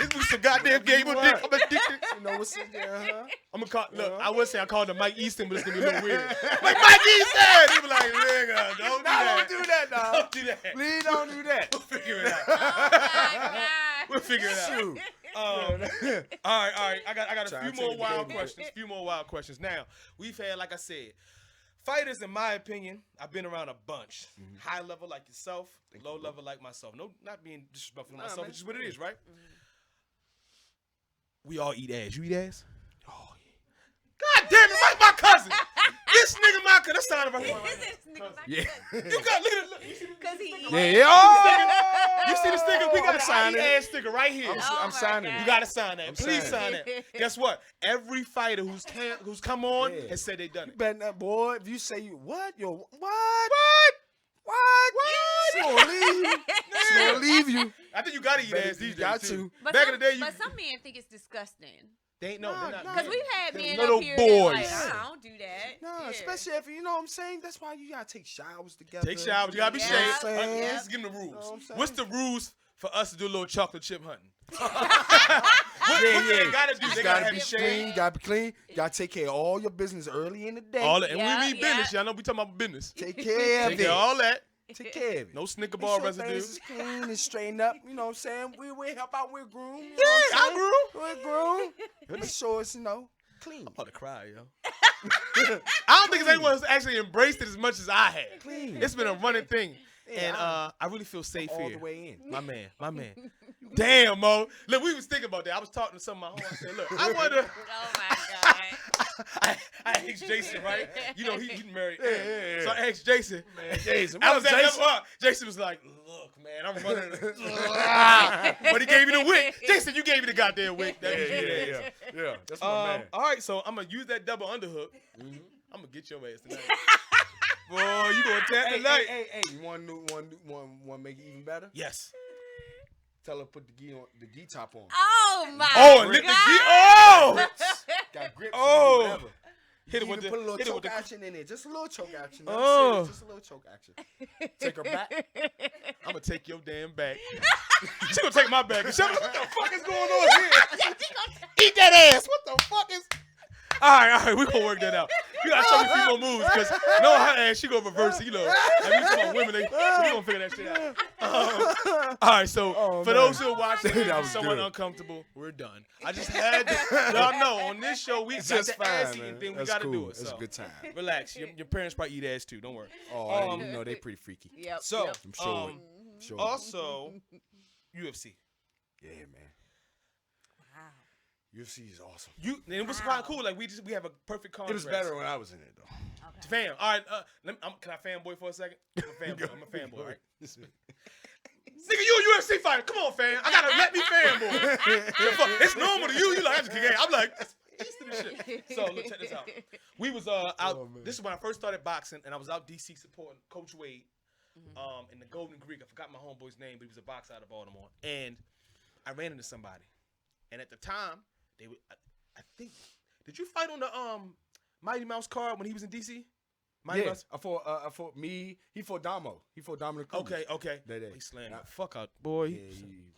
This be some goddamn Gable dick. I'm addicted. You know what's in there, huh? I'm gonna call. Look, I would say I called him Mike Easton, but it's gonna be a little weird. Like Mike Easton. He be like, nigga, don't do that. Don't do that, dog. Don't do that. Please don't do that. We'll figure it out. Oh my God. We'll figure it out. Shoot. All right. I got Try a to few more take the wild Gable. questions. Few more wild questions. Now, we've had, like I said, fighters, in my opinion, I've been around a bunch. High level like yourself, low level like myself. No, not being disrespectful to myself, man. it's just what it is, right? We all eat ass. You eat ass? Oh, yeah. God damn it, Mike, my cousin. This nigga, my cousin. That's sign right here. This nigga back Yeah. You got, look at it. Look. You see Cause he Yeah. Oh! You see the sticker? We got I'm an signing I eat it. ass sticker right here. Oh I'm my signing God. it. You gotta sign that. I'm Please signing sign that. Guess what? Every fighter who's come on Yeah. has said they done You it. better not, boy. If you say you what? Yo, what? What? She What? gonna leave you. She gonna leave you. I think you gotta eat Better- ass these you days got too. to. But Back some, in the day, you but some men think it's disgusting. they ain't no, Nah, they're not. nah. Cause we've had They're men little up here that like, boys. I don't do that. No, Yeah. especially if you know what I'm saying. That's why you gotta take showers together. Take showers. You gotta be Yeah. shaved. Yeah. Let's just give them the rules. Know what I'm saying? What's the rules for us to do a little chocolate chip hunting? Yeah, What they yeah. gotta do? You They gotta gotta be have clean. shaved. Gotta be clean. Gotta take care of all your business early in the day. All that, and Yeah, we mean yeah. business. Y'all know we talking about business. Take care of Take it. care of all that. Take care of it. No Snicker Make bar sure residue. things is clean and straightened up. You know what I'm saying? We help out with groom. You know Yeah, what I'm I saying? With groom. Make sure it's, clean. I'm about to cry, yo. I don't think anyone's actually embraced it as much as I have. Clean. It's been a running thing. Yeah, And I really feel safe all here. the way in. My man. Damn, Mo. Look, we was thinking about that. I was talking to some of my homies. I said, look, I wonder. Oh my God. I asked Jason, right? You know, he married. Yeah. So I asked Jason. Man, Jason. I was at Jason? level up. Jason was like, look, man, I'm running. But he gave me the wick. Jason, you gave me the goddamn wick. That was you. Yeah. That's my man. All right, so I'm going to use that double underhook. I'm going to get your ass tonight. Boy, you going to tap tonight. Hey. You want to make it even better? Yes. Tell her put the gi top on. Oh my Oh, God. and lift the gi. Oh! Got grips. Oh. Whatever. Hit it You with even the put a little hit it with choke the action in it. Just a little choke action. Oh. Just a little choke action. Take her back. I'm gonna take your damn back. She gonna take my back. And what the fuck is going on here? Eat that ass. What the fuck is? All right, we gonna work that out. You gotta show me a few more moves, cause no, her ass she gonna reverse it. You know, like we talking about women, so we gonna figure that shit out. All right, so for those who are watching, That was someone good. uncomfortable, we're done. I just had to, y'all know on this show we It's got just the ass fine, eating man. thing. We That's gotta cool. do it. It's So a good time. relax. Your parents probably eat ass too. Don't worry. Oh, you know they pretty freaky. Yep. So yep. I'm sure. Sure. also UFC. Yeah, man. UFC is awesome. And it was kind of cool. Like we have a perfect It contrast. was better when I was in it, though. Fam, all right. Can I fanboy for a second? I'm a fanboy, right? Nigga, you a UFC fighter. Come on, fam. I gotta let me fanboy. It's normal to you. You like, I just kick ass. I'm like, that's Easton and shit. So look, check this out. We was out. This is when I first started boxing, and I was out DC supporting Coach Wade, in the Golden Greek. I forgot my homeboy's name, but he was a boxer out of Baltimore. And I ran into somebody, and at the time, they were. I think. Did you fight on the Mighty Mouse card when he was in DC? Mighty Mouse? I fought me. He fought Damo. He fought Dominic Cruz. Okay. That day. He slammed the fuck out, boy. Yeah,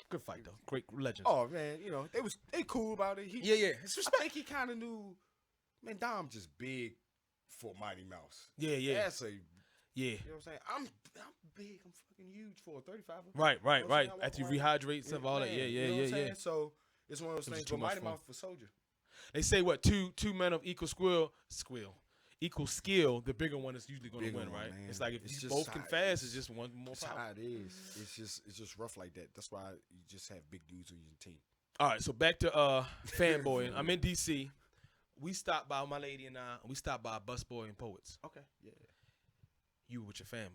Good fight though. Great legends. Oh man, you know they cool about it. yeah. It's I respect. think he kind of knew. Man, Dom just big for Mighty Mouse. Yeah. That's a. Yeah. You know what I'm saying? I'm big. I'm fucking huge for a 35. Right. You know what I'm saying? After you rehydrate stuff, all that. Man, Yeah. you know what I'm saying? So it's one of those It was things. too But much Mighty fun. Mouse for Soldier. They say what two men of equal equal skill, the bigger one is usually going to Bigger win, one, right? man. It's like if It's you just both can how- fast, it's just one more That's power. how it is. It's just rough like that. That's why you just have big dudes on your team. All right, so back to fanboy. I'm in DC. We stopped by my lady and I. We stopped by Busboy and Poets. Okay. Yeah. You with your family.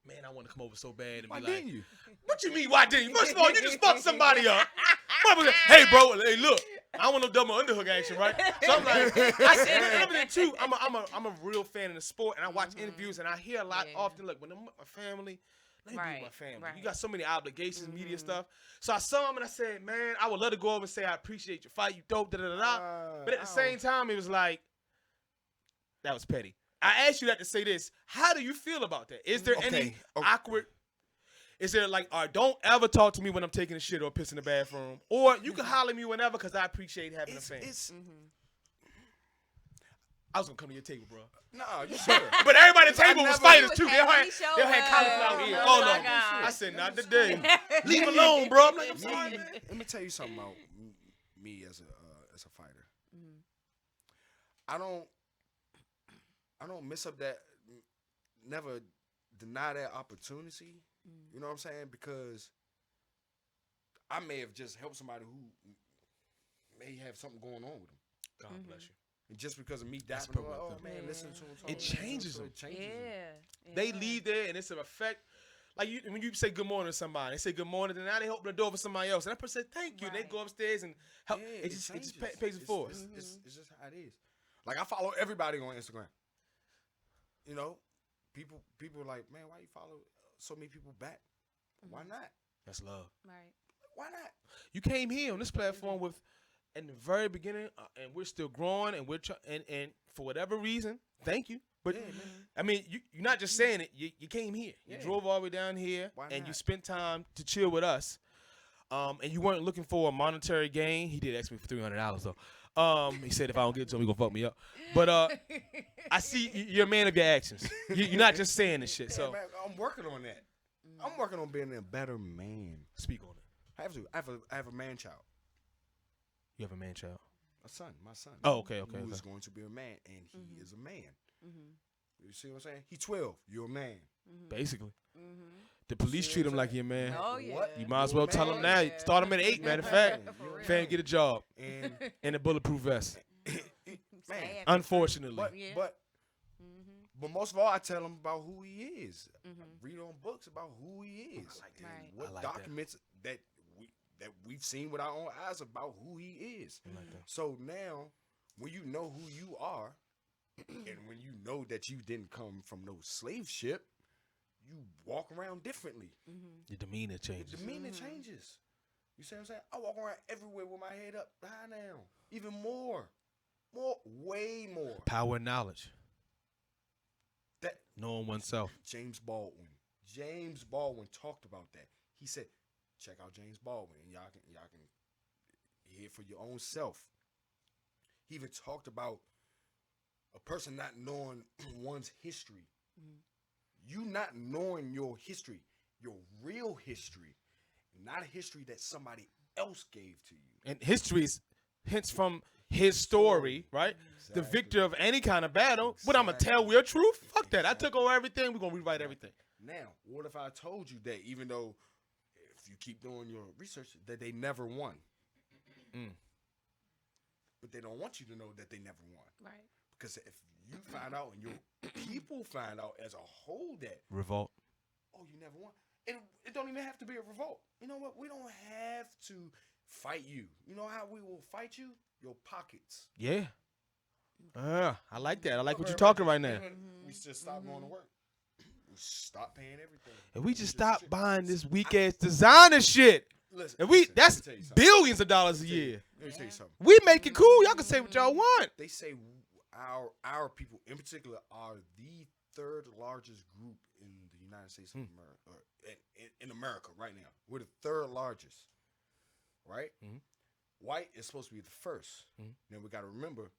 Man, I want to come over so bad and Why be like, didn't you? what you mean, why didn't you? First of all, you just fucked somebody up. Hey, bro, hey, look, I don't want no double underhook action, right? So I'm like, I said, and other than too, I'm a real fan of the sport, and I watch interviews, and I hear a lot often, look, when I'm with my family, let me be with my family. You got so many obligations, media stuff. So I saw him, and I said, man, I would love to go over and say, I appreciate your fight, you dope, da-da-da-da. But at the same time, it was like, that was petty. I asked you that to say this. How do you feel about that? Is there any awkward? Is there like, all right, don't ever talk to me when I'm taking a shit or pissing in the bathroom, or you can holler at me whenever because I appreciate having a fan. I was gonna come to your table, bro. No, you should. But everybody at the table was fighters too. was They happy had he showed cauliflower up. ears. Oh, All my of them. God. I said, not today. Leave him alone, bro. I'm like, I'm sorry, man. Let me tell you something about me as a fighter. I don't miss up that. Never deny that opportunity. You know what I'm saying? Because I may have just helped somebody who may have something going on with them. God bless you. And just because of me dapping, perfect. oh man, listen to him. It changes them. It changes them. Yeah. They leave there and it's an effect. Like when you say good morning to somebody, they say good morning, and now they open the door for somebody else, and that person said thank you. And they go upstairs and help. Yeah, it just changes. pays it forward. It's just how it is. Like I follow everybody on Instagram. You know, people are like, man, why you follow so many people back? Why not? That's love. Right. Why not? You came here on this platform with, in the very beginning, and we're still growing, and we're and for whatever reason, thank you. But I mean, you're not just saying it. You came here. You drove all the way down here, and you spent time to chill with us. And you weren't looking for a monetary gain. He did ask me for $300 though. He said if I don't get it to him, he gonna fuck me up. But I see you're a man of your actions. You're not just saying this shit. So man, I'm working on that. I'm working on being a better man. speak on it. I have to. I have a man child. You have a man child. A son, my son. Oh, okay. Who is going to be a man, and he Mm-hmm. is a man. Mm-hmm. You see what I'm saying? He's 12. You're a man. Basically, Mm-hmm. the police See treat what him I'm like he a man. Oh yeah. What? You might as You're well a tell man. him now. Yeah. Start him at 8. Matter of fact, For real. fan get a job And and a bulletproof vest. man, Sad. Unfortunately, but Yeah. but Mm-hmm. but most of all, I tell him about who he is. Mm-hmm. Read on books about who he is. like and Right. what I like that. documents that we've seen with our own eyes about who he is. I like that. So now, when you know who you are, and when you know that you didn't come from no slave ship, you walk around differently. Mm-hmm. Your demeanor Your changes. demeanor changes. You see what I'm saying? I walk around everywhere with my head up high now. Even more. Way more. Power and knowledge. That Knowing oneself. James Baldwin talked about that. He said, check out James Baldwin, and y'all can hear it for your own self. He even talked about a person not knowing one's history. You not knowing your history, your real history, not a history that somebody else gave to you. And history is hints from his story, right? The victor of any kind of battle. What I'm gonna tell your truth? Fuck that. I took over everything. We're gonna rewrite everything. Now, what if I told you that even though if you keep doing your research that they never won? But they don't want you to know that they never won. Right. Because if you find out and your people find out as a whole that, Revolt. oh, you never won. It don't even have to be a revolt. You know what? We don't have to fight you. You know how we will fight you? Your pockets. Yeah. I like that. I like what you're talking right now. We just stop going to work. We stop paying everything. If we just stop buying this weak ass designer shit. Listen, And we listen, that's let me tell you something. billions of dollars a year. Let me tell you something. We make it cool. Y'all can say what y'all want. They say our people in particular are the third largest group in the United States of America, or in America right now. We're the third largest, right? Mhm. White is supposed to be the 1st. Mhm. Then we got to remember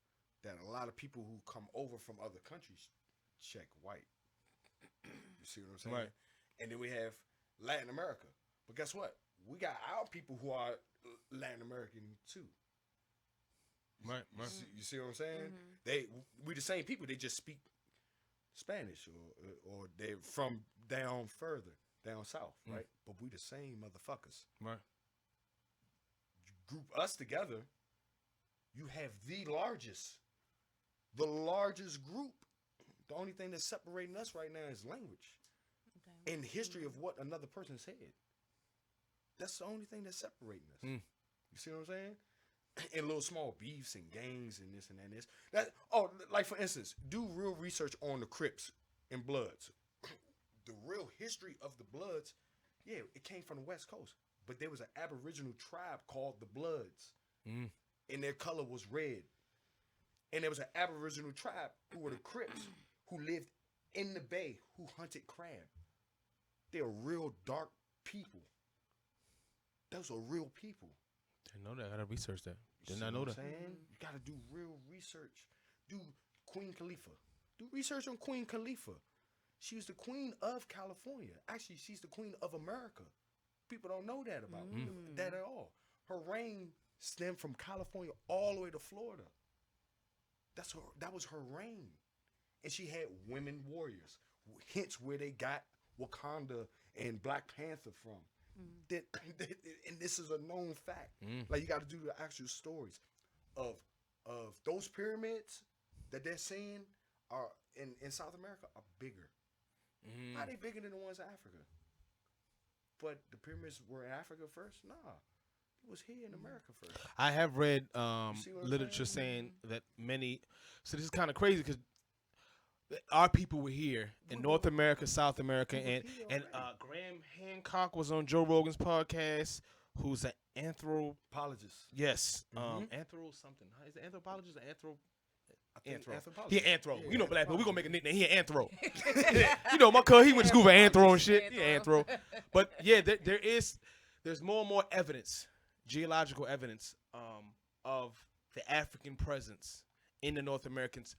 that a lot of people who come over from other countries check white. You see what I'm saying? Right. And then we have Latin America. But guess what? We got our people who are Latin American too. Right, You see what I'm saying? We the same people. They just speak Spanish or they're from down further, down south, right? But we the same motherfuckers. Right. You group us together, you have the largest group. The only thing that's separating us right now is language and history of what another person said. That's the only thing that's separating us. You see what I'm saying? And little small beefs and gangs and this and this. Like for instance, do real research on the Crips and Bloods. The real history of the Bloods, yeah, it came from the West Coast. But there was an Aboriginal tribe called the Bloods. And their color was red. And there was an Aboriginal tribe who were the Crips who lived in the bay who hunted crab. They're real dark people. Those are real people. Didn't know that. I gotta research that. You Did see not know what that. I'm saying? You gotta do real research. Do Queen Khalifa. Do research on Queen Khalifa. She was the queen of California. Actually, she's the queen of America. People don't know that about that at all. Her reign stemmed from California all the way to Florida. That was her reign. And she had women warriors. Hence where they got Wakanda and Black Panther from. And this is a known fact. Like you got to do the actual stories of those pyramids that they're saying are in South America are bigger. How they bigger than the ones in Africa? But the pyramids were in Africa first? Nah, it was here in America first. I have read see what I'm literature saying that many. So this is kind of crazy because our people were here in North America, South America, and Graham Hancock was on Joe Rogan's podcast. Who's an Apologist. Yes, anthro something. Is it anthropologist or anthro? I think Anthro. anthropologist. He an anthro. Yeah, You know, black people. We gonna make a anthropologist. nickname. He an anthro. You know, my cuz he went to school for anthro and shit. He an anthro. But yeah, there's more and more evidence, geological evidence, of the African presence in the North Americans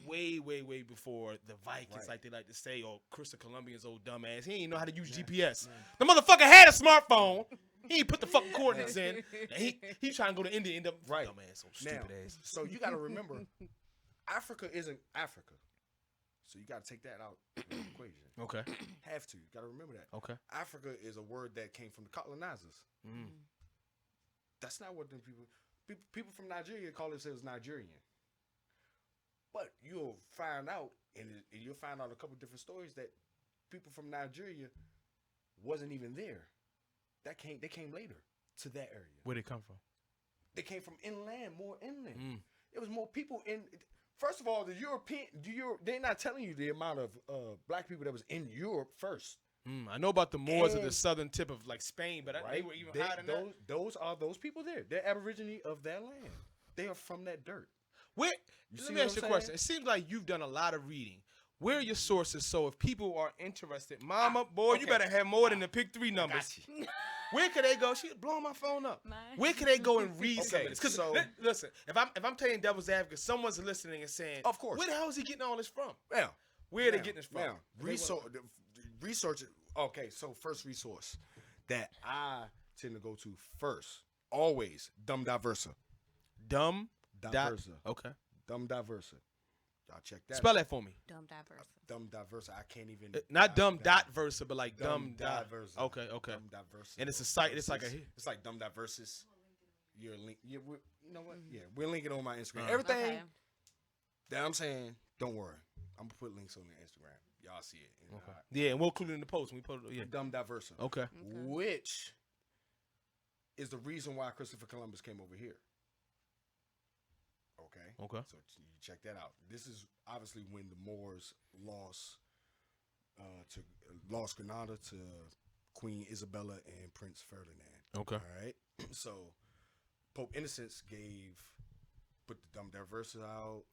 way before the Vikings, Right. like they like to say, or Christopher Columbian's old dumbass. He didn't know how to use GPS. The motherfucker had a smartphone. He ain't put the fucking coordinates in. And he trying to go to India, end up Right. man, so stupid Now, ass. so you got to remember, Africa isn't Africa. So you got to take that out of the equation. Okay. Have to. You got to remember that. Okay. Africa is a word that came from the colonizers. Mm. That's not what the people from Nigeria call themselves Nigerian. But you'll find out, and you'll find out a couple different stories that people from Nigeria wasn't even there. They came later to that area. Where'd they come from? They came from inland, more inland. Mm. It was more people in. First of all, they're not telling you the amount of black people that was in Europe first. I know about the Moors at the And- southern tip of like Spain, but they were even higher than that. Those are those people there. They're aborigine of that land. They are from that dirt. Where? You Let see me what ask you a I'm question. saying? It seems like you've done a lot of reading. Where are your sources? So if people are interested, Mama, boy, you okay. better have more than the pick 3 numbers. Where could they go? She's blowing my phone up. Mine. Where could they go and read some of Okay, this? Because so- listen, if I'm playing devil's advocate, someone's listening and saying, Of course. where the hell is he getting all this from? Now, Where are they getting this from? Now, research. Okay, so first resource that I tend to go to first, always, Dumb Diversa. Dumb. Diversa. Okay. Dumb Diversa. Y'all check that. Spell that for me. Dumb diverse. Dumb Diversa. I can't even. Not dumb dot versa, but like Dumb dumb dot. Diversa. Okay. Okay. Dumb Diversa. And it's a site. It's like a. It's like Dumb Diverses. You're link. Yeah, you know what? Yeah, we're linking on my Instagram. Uh-huh. Everything Okay. that I'm saying, don't worry. I'm gonna put links on the Instagram. Y'all see it. And, Okay. Yeah, and we'll include it in the post when we put it. Yeah. Dumb Diversa. Okay. Which is the reason why Christopher Columbus came over here. Okay. Okay. So you check that out. This is obviously when the Moors lost Granada to Queen Isabella and Prince Ferdinand. Okay. All right. So Pope Innocent put the Dumb Diversa out,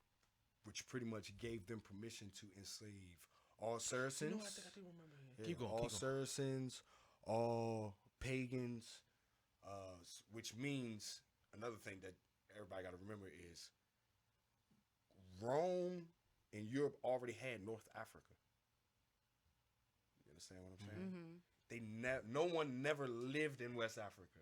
which pretty much gave them permission to enslave all Saracens. You know, I think I do remember. Yeah, Keep going. all Keep going. Saracens, all pagans, which means another thing that everybody got to remember is Rome and Europe already had North Africa. You understand what I'm saying? Mm-hmm. No one never lived in West Africa.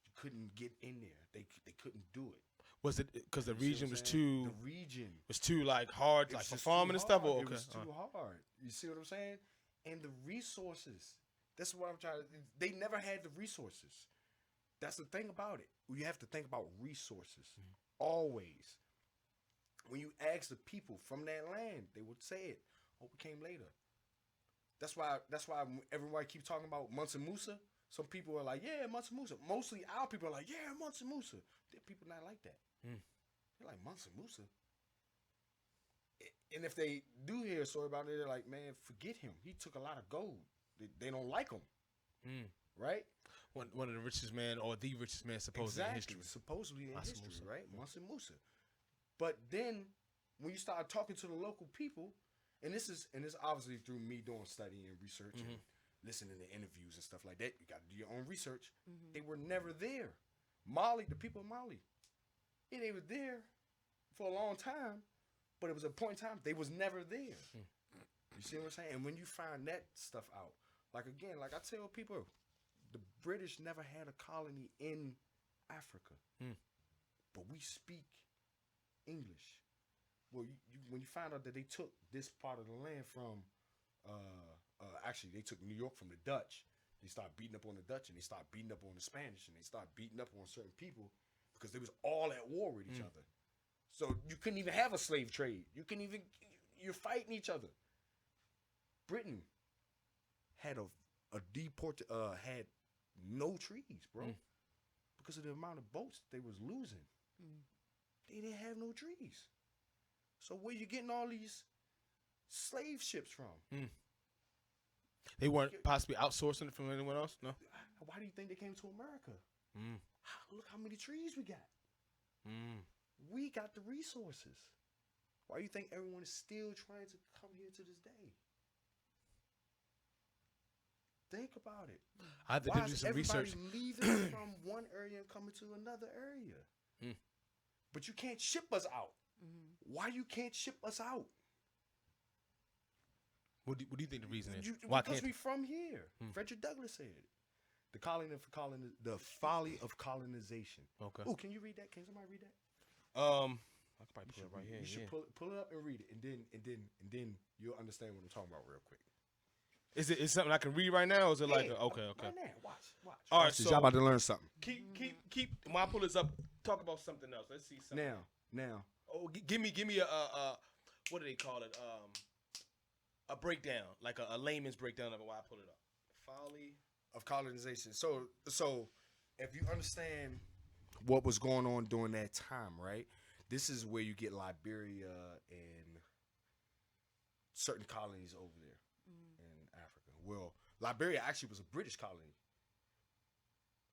You couldn't get in there. They couldn't do it. Was it because the You see region what was I'm saying? too The region. like hard, It like was for just farming too and stuff? hard. Or, It okay. was too hard. You see what I'm saying? And the resources. That's what I'm trying to. They never had the resources. That's the thing about it. You have to think about resources always. When you ask the people from that land, they would say it. Hope it came later. That's why everybody keeps talking about Mansa Musa. Some people are like, yeah, Mansa Musa. Mostly our people are like, yeah, Mansa Musa. There are people not like that. They're like, Mansa Musa. And if they do hear a story about it, they're like, man, forget him. He took a lot of gold. They don't like him. Right? One of the richest man or the richest man supposedly in history. Supposedly in Mansa history, Musa. right? Mansa Musa. But then when you start talking to the local people, and this is obviously through me doing study and research and listening to interviews and stuff like that. You got to do your own research. They were never there. Mali, the people of Mali, yeah, they were there for a long time, but it was a point in time they was never there. You see what I'm saying? And when you find that stuff out, like again, like I tell people, the British never had a colony in Africa, but we speak English. Well, when you find out that they took this part of the land from, actually they took New York from the Dutch. They started beating up on the Dutch, and they started beating up on the Spanish, and they started beating up on certain people because they was all at war with each other. So you couldn't even have a slave trade. You're fighting each other. Britain had had no trees, bro, because of the amount of boats they was losing. They didn't have no trees. So where you getting all these slave ships from? They weren't possibly outsourcing it from anyone else? No? Why do you think they came to America? Look how many trees we got. We got the resources. Why do you think everyone is still trying to come here to this day? Think about it. I have to Why do is some everybody research. leaving from one area and coming to another area? But you can't ship us out. Why you can't ship us out? What do you think the reason is? Why Because can't we from here. Frederick Douglass said it. The folly of colonization. Okay. Oh, can you read that? Can somebody read that? I could probably pull it right here. You should pull it up and read it, and then you'll understand what I'm talking about real quick. Is it something I can read right now, or is it like okay? Right now, watch. All right, so y'all about to learn something. keep. When I pull this up, talk about something else. Let's see something. Now. Oh, give me a what do they call it? A breakdown, like a layman's breakdown of it. Why I pull it up. Folly of colonization. So if you understand what was going on during that time, right? This is where you get Liberia and certain colonies over there in Africa. Well, Liberia actually was a British colony,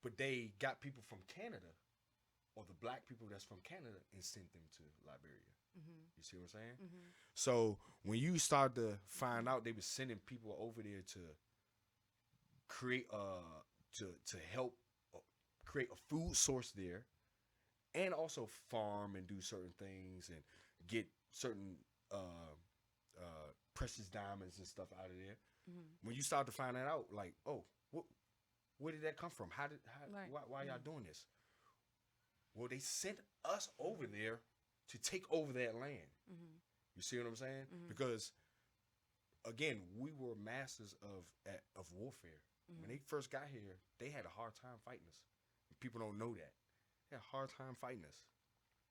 but they got people from Canada, or the black people that's from Canada, and sent them to Liberia. You see what I'm saying? So when you start to find out they were sending people over there to create to help create a food source there, and also farm and do certain things and get certain precious diamonds and stuff out of there. When you start to find that out, like, oh, where did that come from? Why y'all doing this? Well, they sent us over there to take over that land. You see what I'm saying? Because again, we were masters of warfare. When they first got here, they had a hard time fighting us. People don't know that. They had a hard time fighting us.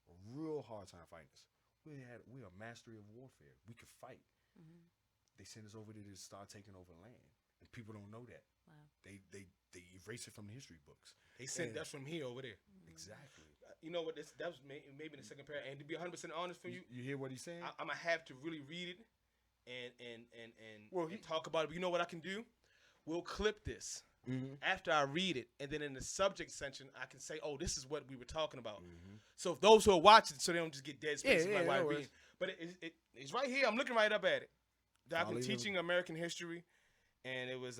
A real hard time fighting us. We are mastery of warfare. We could fight. They sent us over there to start taking over land. And people don't know that. Wow. They erase it from the history books. They sent us from here over there. Exactly. You know what? That was maybe in the second paragraph. And to be 100% honest with you, You hear what he's saying? I'm gonna have to really read it and talk about it. But you know what I can do? We'll clip this after I read it, and then in the subject section, I can say, "Oh, this is what we were talking about." So if those who are watching, so they don't just get dead space while I read. But it's right here. I'm looking right up at it. Document Teaching American History, and it was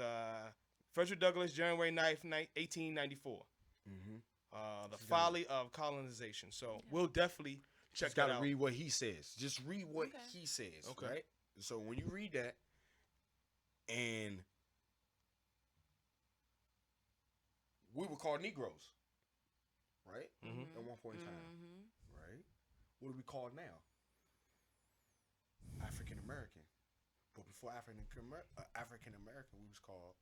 Frederick Douglass, January 9th, 1894. The Folly of Colonization. So we'll definitely check that out. Gotta read what he says. Just read what he says. Okay. Right? So when you read that, and we were called Negroes, right? At one point in time, right? What are we called now? African American. But before African American, we was called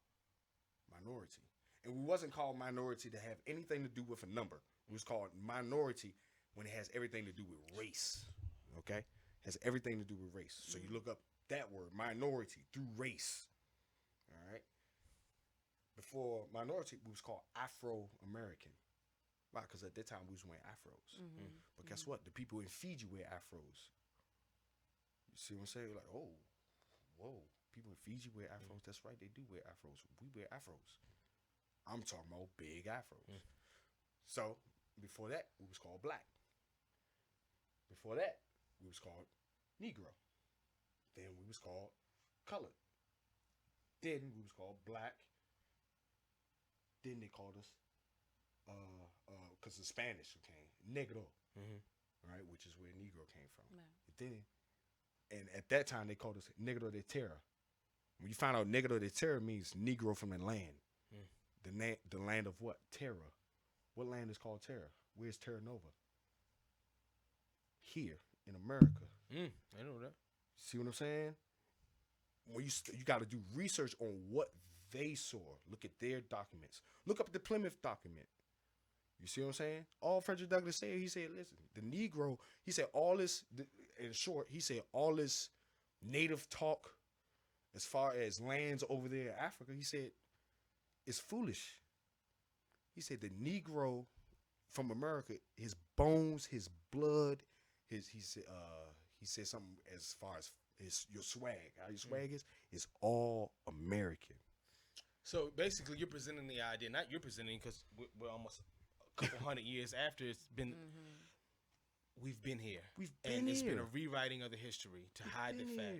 minority. And we wasn't called minority to have anything to do with a number. We was called minority when it has everything to do with race. Okay? Has everything to do with race. So you look up that word, minority, through race. All right? Before minority, we was called Afro-American. Why? Because at that time, we was wearing afros. But guess what? The people in Fiji wear afros. You see what I'm saying? Like, oh, whoa. People in Fiji wear afros. That's right, they do wear afros. We wear afros. I'm talking about big afros. So, before that, we was called black. Before that, we was called Negro. Then we was called colored. Then we was called black. Then they called us, because the Spanish came, negro, right, which is where Negro came from. And at that time, they called us Negro de Terra. When you find out Negro de Terra means Negro from the land. The land of what? Terra. What land is called Terra? Where's Terra Nova? Here in America. I know that. See what I'm saying? When you got to do research on what they saw. Look at their documents. Look up the Plymouth document. You see what I'm saying? All Frederick Douglass said, he said, listen, the Negro, he said all this, in short, he said all this native talk as far as lands over there in Africa, he said, it's foolish. He said the Negro from America, his bones, his blood, he said something as far as your swag, how your swag is all American. So basically, you're presenting the idea. Not you're presenting, because we're almost a couple hundred years after it's been. We've been here. It's been a rewriting of the history to hide the fact,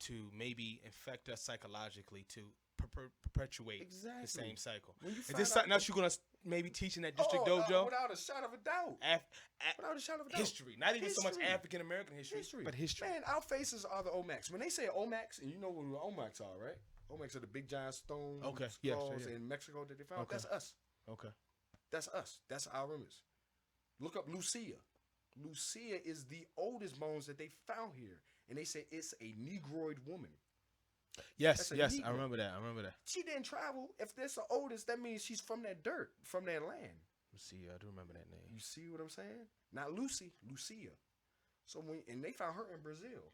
to maybe infect us psychologically, to perpetuate the same cycle. Is this something else you're gonna maybe teach in that district dojo? Without a shadow of a doubt. Without a shadow of a doubt. History, not even so much African American history, but history. Man, our faces are the Olmecs. When they say Olmecs, and you know what the Olmecs are, right? Olmecs are the big giant stone Okay. skulls Yeah. in Mexico that they found. Okay. That's us. Okay. That's us. That's our remnants. Look up Lucia. Lucia is the oldest bones that they found here, and they say it's a Negroid woman. Yes. That's a Yes. I Negro. remember that. I remember that. She didn't travel. If that's the oldest, that means she's from that dirt, from that land. Let's see. I do remember that name. You see what I'm saying? Not Lucy, Lucia. So and they found her in Brazil.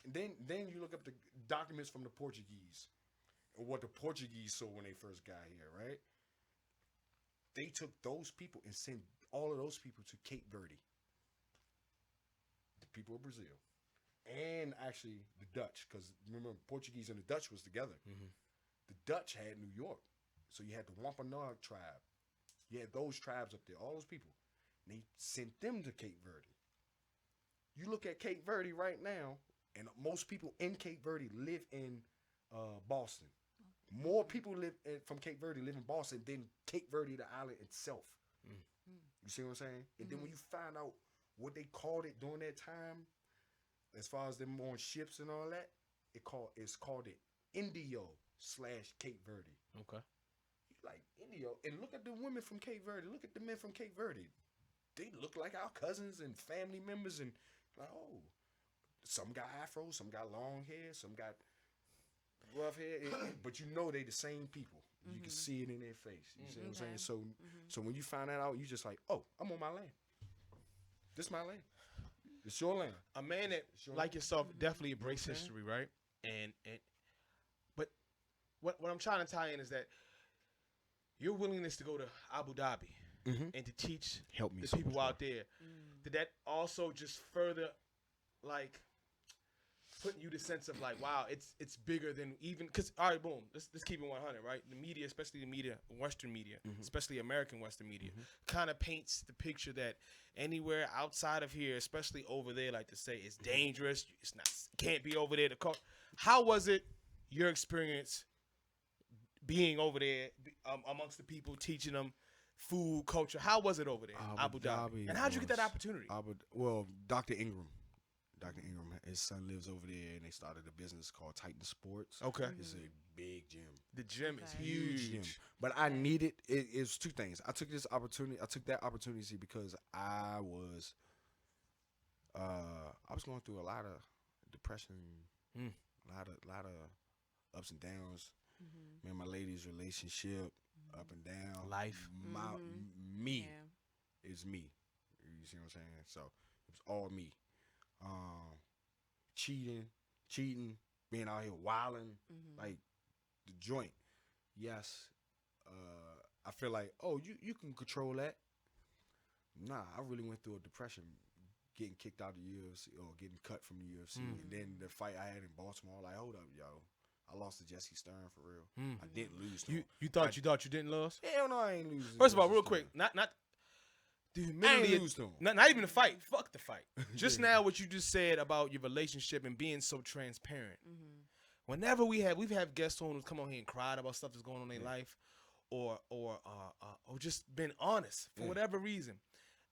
And then you look up the documents from the Portuguese, or what the Portuguese saw when they first got here, right? They took those people and sent all of those people to Cape Verde. The people of Brazil. And actually the Dutch, because remember, Portuguese and the Dutch was together. Mm-hmm. The Dutch had New York. So you had the Wampanoag tribe. You had those tribes up there, all those people. And they sent them to Cape Verde. You look at Cape Verde right now, and most people in Cape Verde live in Boston. More people from Cape Verde live in Boston than Cape Verde, the island itself. You see what I'm saying? And then when you find out what they called it during that time, as far as them on ships and all that, it's called it Indio/Cape Verde. Okay. Like Indio, and look at the women from Cape Verde. Look at the men from Cape Verde. They look like our cousins and family members, and like, oh, some got afro, some got long hair, some got rough hair, but you know they the same people. You can see it in their face. You see what I'm saying? So when you find that out, you just like, oh, I'm on my land. This is my land. It's your land. A man that, like yourself, definitely embrace history, right? But what I'm trying to tie in is that your willingness to go to Abu Dhabi and to teach Help me the so people much out there, did that also just further, like, putting you the sense of like, wow, it's bigger than even, because, all right, boom, let's keep it 100, right? The media, especially the media, Western media, especially American Western media, kind of paints the picture that anywhere outside of here, especially over there, like to say, it's dangerous, it's not, can't be over there. How was it, your experience being over there amongst the people, teaching them food, culture? How was it over there, Abu Dhabi? And how'd you get that opportunity? Well, Dr. Ingram, his son lives over there, and they started a business called Titan Sports. Okay. It's a big gym. The gym is Huge gym. huge. But I needed it's two things. I took that opportunity because I was going through a lot of depression, a lot of ups and downs. Man, my lady's relationship, up and down. Life. Me is me. You see what I'm saying? So it was all me. Cheating, being out here wilding, like the joint. Yes, I feel like, oh, you can control that. Nah, I really went through a depression, getting kicked out of the UFC or getting cut from the UFC, and then the fight I had in Baltimore. Like, hold up, yo, I lost to Jesse Stern for real. I didn't lose. To him. You thought you didn't lose? Hell no, I ain't losing. First of all, real quick, not dude, mentally, lose to him. not even the fight. Fuck the fight. Just now, what you just said about your relationship and being so transparent. Whenever we've had guests on who come on here and cried about stuff that's going on in their life, or just been honest for whatever reason,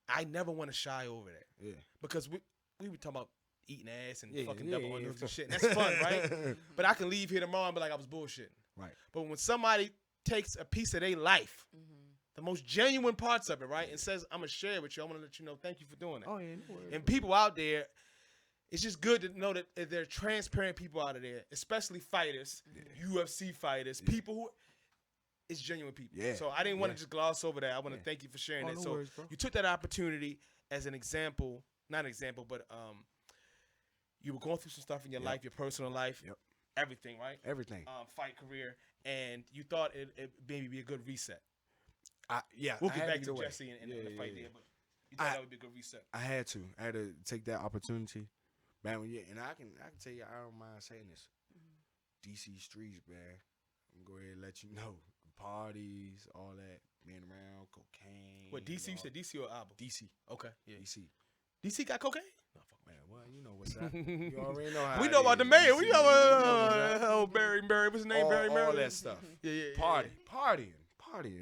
I never want to shy over that. Yeah, because we were talking about eating ass and fucking double underhooks and shit. And that's fun, right? But I can leave here tomorrow and be like, I was bullshitting. Right. But when somebody takes a piece of their life, the most genuine parts of it, right, and says, I'm going to share it with you, I'm going to let you know, thank you for doing that. Oh, yeah. And people out there, it's just good to know that there are transparent people out of there, especially fighters, UFC fighters, people who, it's genuine people. Yeah. So I didn't want to just gloss over that. I want to thank you for sharing that. No so worries, you took that opportunity as an example, not an example, but you were going through some stuff in your life, your personal life, everything, right? Everything. Fight career, and you thought it maybe be a good reset. Yeah. We'll get back to Jesse and the fight there, but you thought that would be a good reset. I had to take that opportunity, man. And I can tell you, I don't mind saying this. DC streets, man. I'm gonna go ahead and let you know. Parties, all that, being around, cocaine. What, DC? You said DC or Abu? DC. Okay, yeah. DC got cocaine? No, fuck, man. Well, you know what's up. You already know how we know about the mayor. We know about Barry, what's his name? Barry Murray. All that stuff. Partying,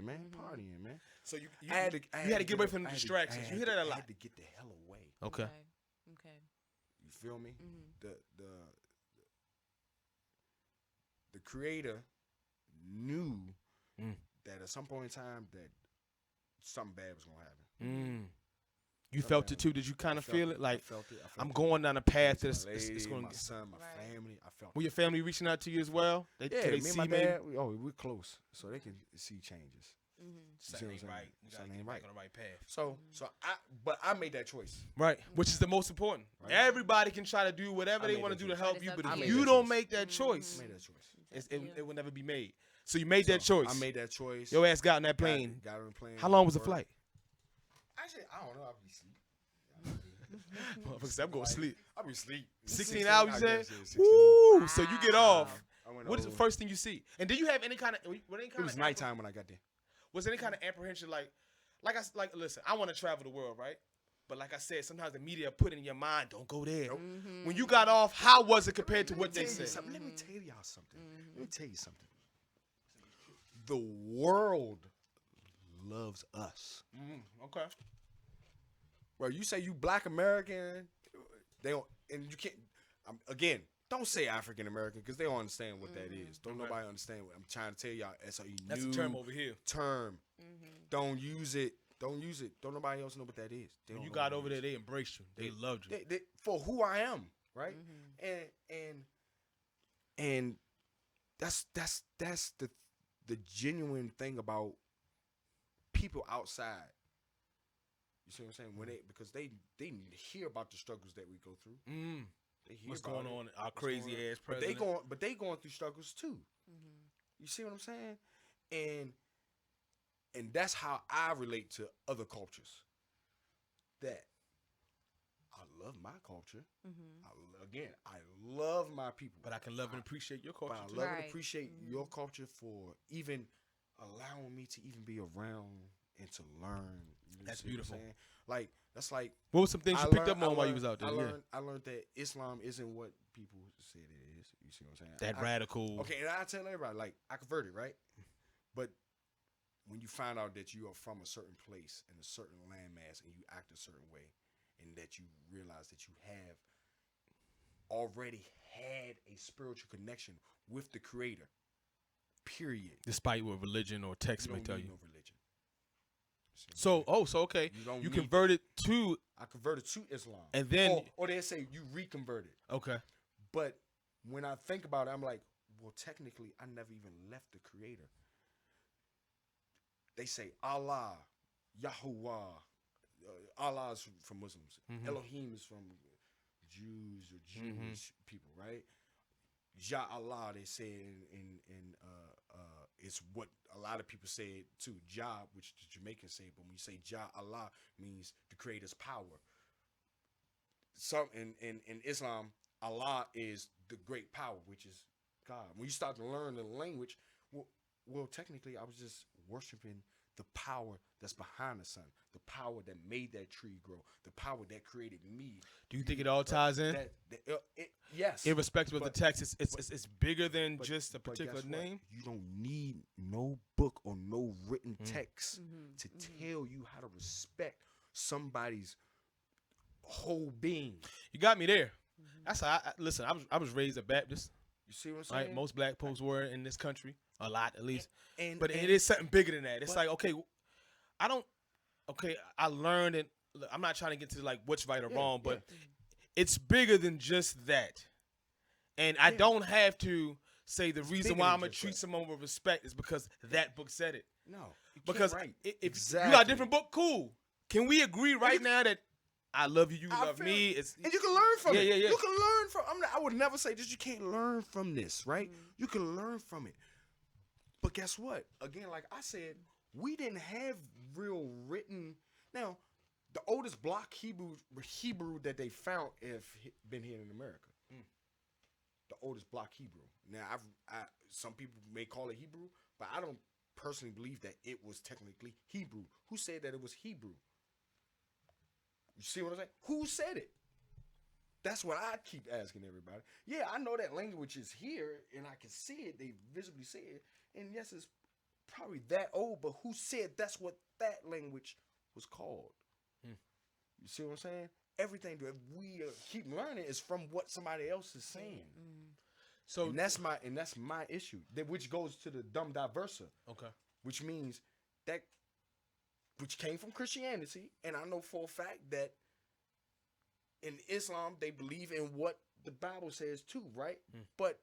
man. So you had to get away from the distractions. You hear that a lot. I had to get the hell away. Okay. You feel me? The creator knew that at some point in time that something bad was gonna happen. You felt it too. Did you kind of feel it? Like, I felt it. I'm going down a path It's that's it's going my to. son, my family. I felt. Were your family reaching out to you as well? Can Yeah, they me and see my maybe? dad. We're close, so they can see changes. Something ain't right. You gotta Something get ain't back right. on the right path. So I made that choice. Right, which is the most important. Right. Everybody can try to do whatever I they made want to that do to choice. help But you, it's but up if to you you. don't make that choice, I made that choice. it will never be made. So you made that So, choice. I made that choice. Your ass got on that plane. Got on the plane. How long was the worked. flight? Actually, I don't know. I'll be asleep. Motherfucker said, I'm going to sleep. I'll be asleep. 16 hours, you I said? guess, yeah, 16. Woo! So you get off. I went What is the over. first thing you see? And do you have any kind of? It was nighttime when I got there. Was there any kind of apprehension? Listen, I want to travel the world, right? But like I said, sometimes the media put in your mind, don't go there. When you got off, how was it compared to what they said? Let me tell y'all something. Let me tell you something. The world loves us. Okay. Bro, you say you Black American, they don't, and you can't. Again, don't say African American because they don't understand what that is. Don't nobody understand what I'm trying to tell y'all. That's a That's new a term over here. term. Don't use it. Don't use it. Don't nobody else know what that is. They When don't you know got what over it there, is. they embraced you. They loved you. They, for who I am, right? And that's the genuine thing about people outside. You see what I'm saying? When because they hear about the struggles that we go through. They hear What's about going it. on? Our What's crazy going on. ass president. But they going through struggles too. You see what I'm saying? And that's how I relate to other cultures. That I love my culture. I love my people. But I can love and appreciate your culture But I too. love and Right. appreciate your culture for even allowing me to even be around and to learn. You That's see what I'm beautiful. saying? Like that's like What was some things you picked up on while you was out there? I learned that Islam isn't what people said it is. You see what I'm saying? That radical. Okay, and I tell everybody, like, I converted, right? But when you find out that you are from a certain place and a certain landmass and you act a certain way and that you realize that you have already had a spiritual connection with the Creator, period. Despite what religion or text may don't tell need you. no religion. See what I'm saying? So okay. You don't You need converted to, I converted to Islam. and then Or they say you reconverted. okay. But when I think about it, I'm like, well, technically, I never even left the Creator. They say Allah, Yahuwah. Allah is from Muslims. Elohim is from Jews or Jewish people, right? Ya Allah, they say in it's what a lot of people say it too. Ja, which the Jamaicans say, but when you say Ja Allah, means the Creator's power. Some in Islam, Allah is the great power, which is God. When you start to learn the language, well, technically, I was just worshiping the power that's behind the sun, the power that made that tree grow, the power that created me. Do you think it all ties in? Yes. Irrespective of the But- text, it's bigger than but- just a but particular guess what? name. You don't need no book or no written text to tell you how to respect somebody's whole being. You got me there. That's how listen. I was raised a Baptist. You see what I'm saying? Right, most black folks were in this country, a lot at least. But it and- is something bigger than that. It's but- like, okay, I learned it. I'm not trying to get to like what's right or wrong, but it's bigger than just that. And I don't have to say the reason bigger why than I'm gonna just treat that. someone with respect is because that book said it. No, you can't Because write. if you got a different book, cool. Can we agree right you- now that I love you, you I love feel me? it. It's And you can learn from it. Yeah. You can learn from. I would never say this. You can't learn from this, right? You can learn from it. But guess what? Again, like I said, we didn't have real written. Now, the oldest block Hebrew that they found have been here in America. The oldest block Hebrew. Now, some people may call it Hebrew, but I don't personally believe that it was technically Hebrew. Who said that it was Hebrew? You see what I'm saying? Who said it? That's what I keep asking everybody. Yeah, I know that language is here, and I can see it. They visibly see it. And yes, it's probably that old, but who said that's what that language was called? You see what I'm saying? Everything that we keep learning is from what somebody else is saying. So and that's my issue. Which goes to the dumb diverser. Okay. Which means that which came from Christianity, and I know for a fact that in Islam they believe in what the Bible says too, right? But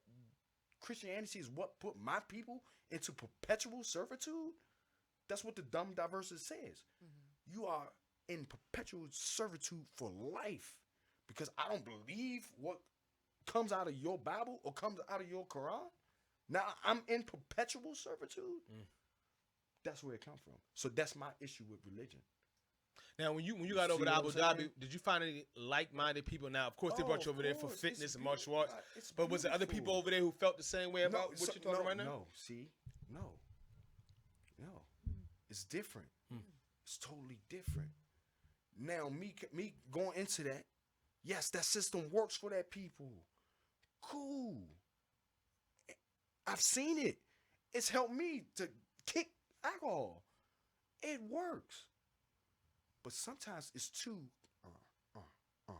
Christianity is what put my people into perpetual servitude. That's what the dumb diverser says. You are in perpetual servitude for life because I don't believe what comes out of your Bible or comes out of your Quran. Now I'm in perpetual servitude. That's where it comes from. So that's my issue with religion. Now, when you got over see to what Abu I'm Dhabi, saying? did you find any like-minded people? Now, of course, they brought you over there for course. fitness It's and martial arts. it's But was there other people beautiful. over there who felt the same way about what you're talking right now? No, see, no. It's different. It's totally different. Now, me going into that, yes, that system works for that people. Cool. I've seen it. It's helped me to kick alcohol. It works. But sometimes it's too.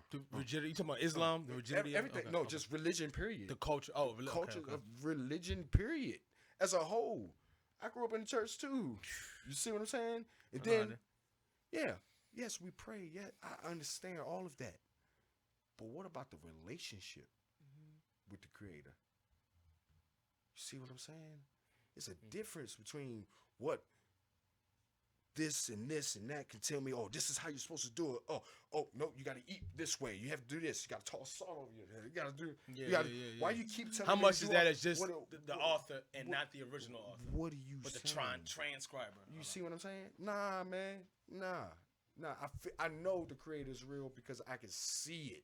The rigidity. You talking about Islam? The rigidity? Everything. Okay, No, okay. just religion, period. The culture. Oh, okay, Culture okay. of religion, period. As a whole. I grew up in the church too. You see what I'm saying? And then, yes, we pray. Yeah, I understand all of that. But what about the relationship with the Creator? You see what I'm saying? It's a difference between what this and that can tell me, oh, this is how you're supposed to do it. Oh, no, you got to eat this way. You have to do this. You got to toss salt over your head. You got to do. Yeah. Why you keep telling How me much to is do that all- as just what- the author and not the original author? What are you But the saying? transcriber. You see what I'm saying? Nah, man. Nah. I know the Creator's real because I can see it.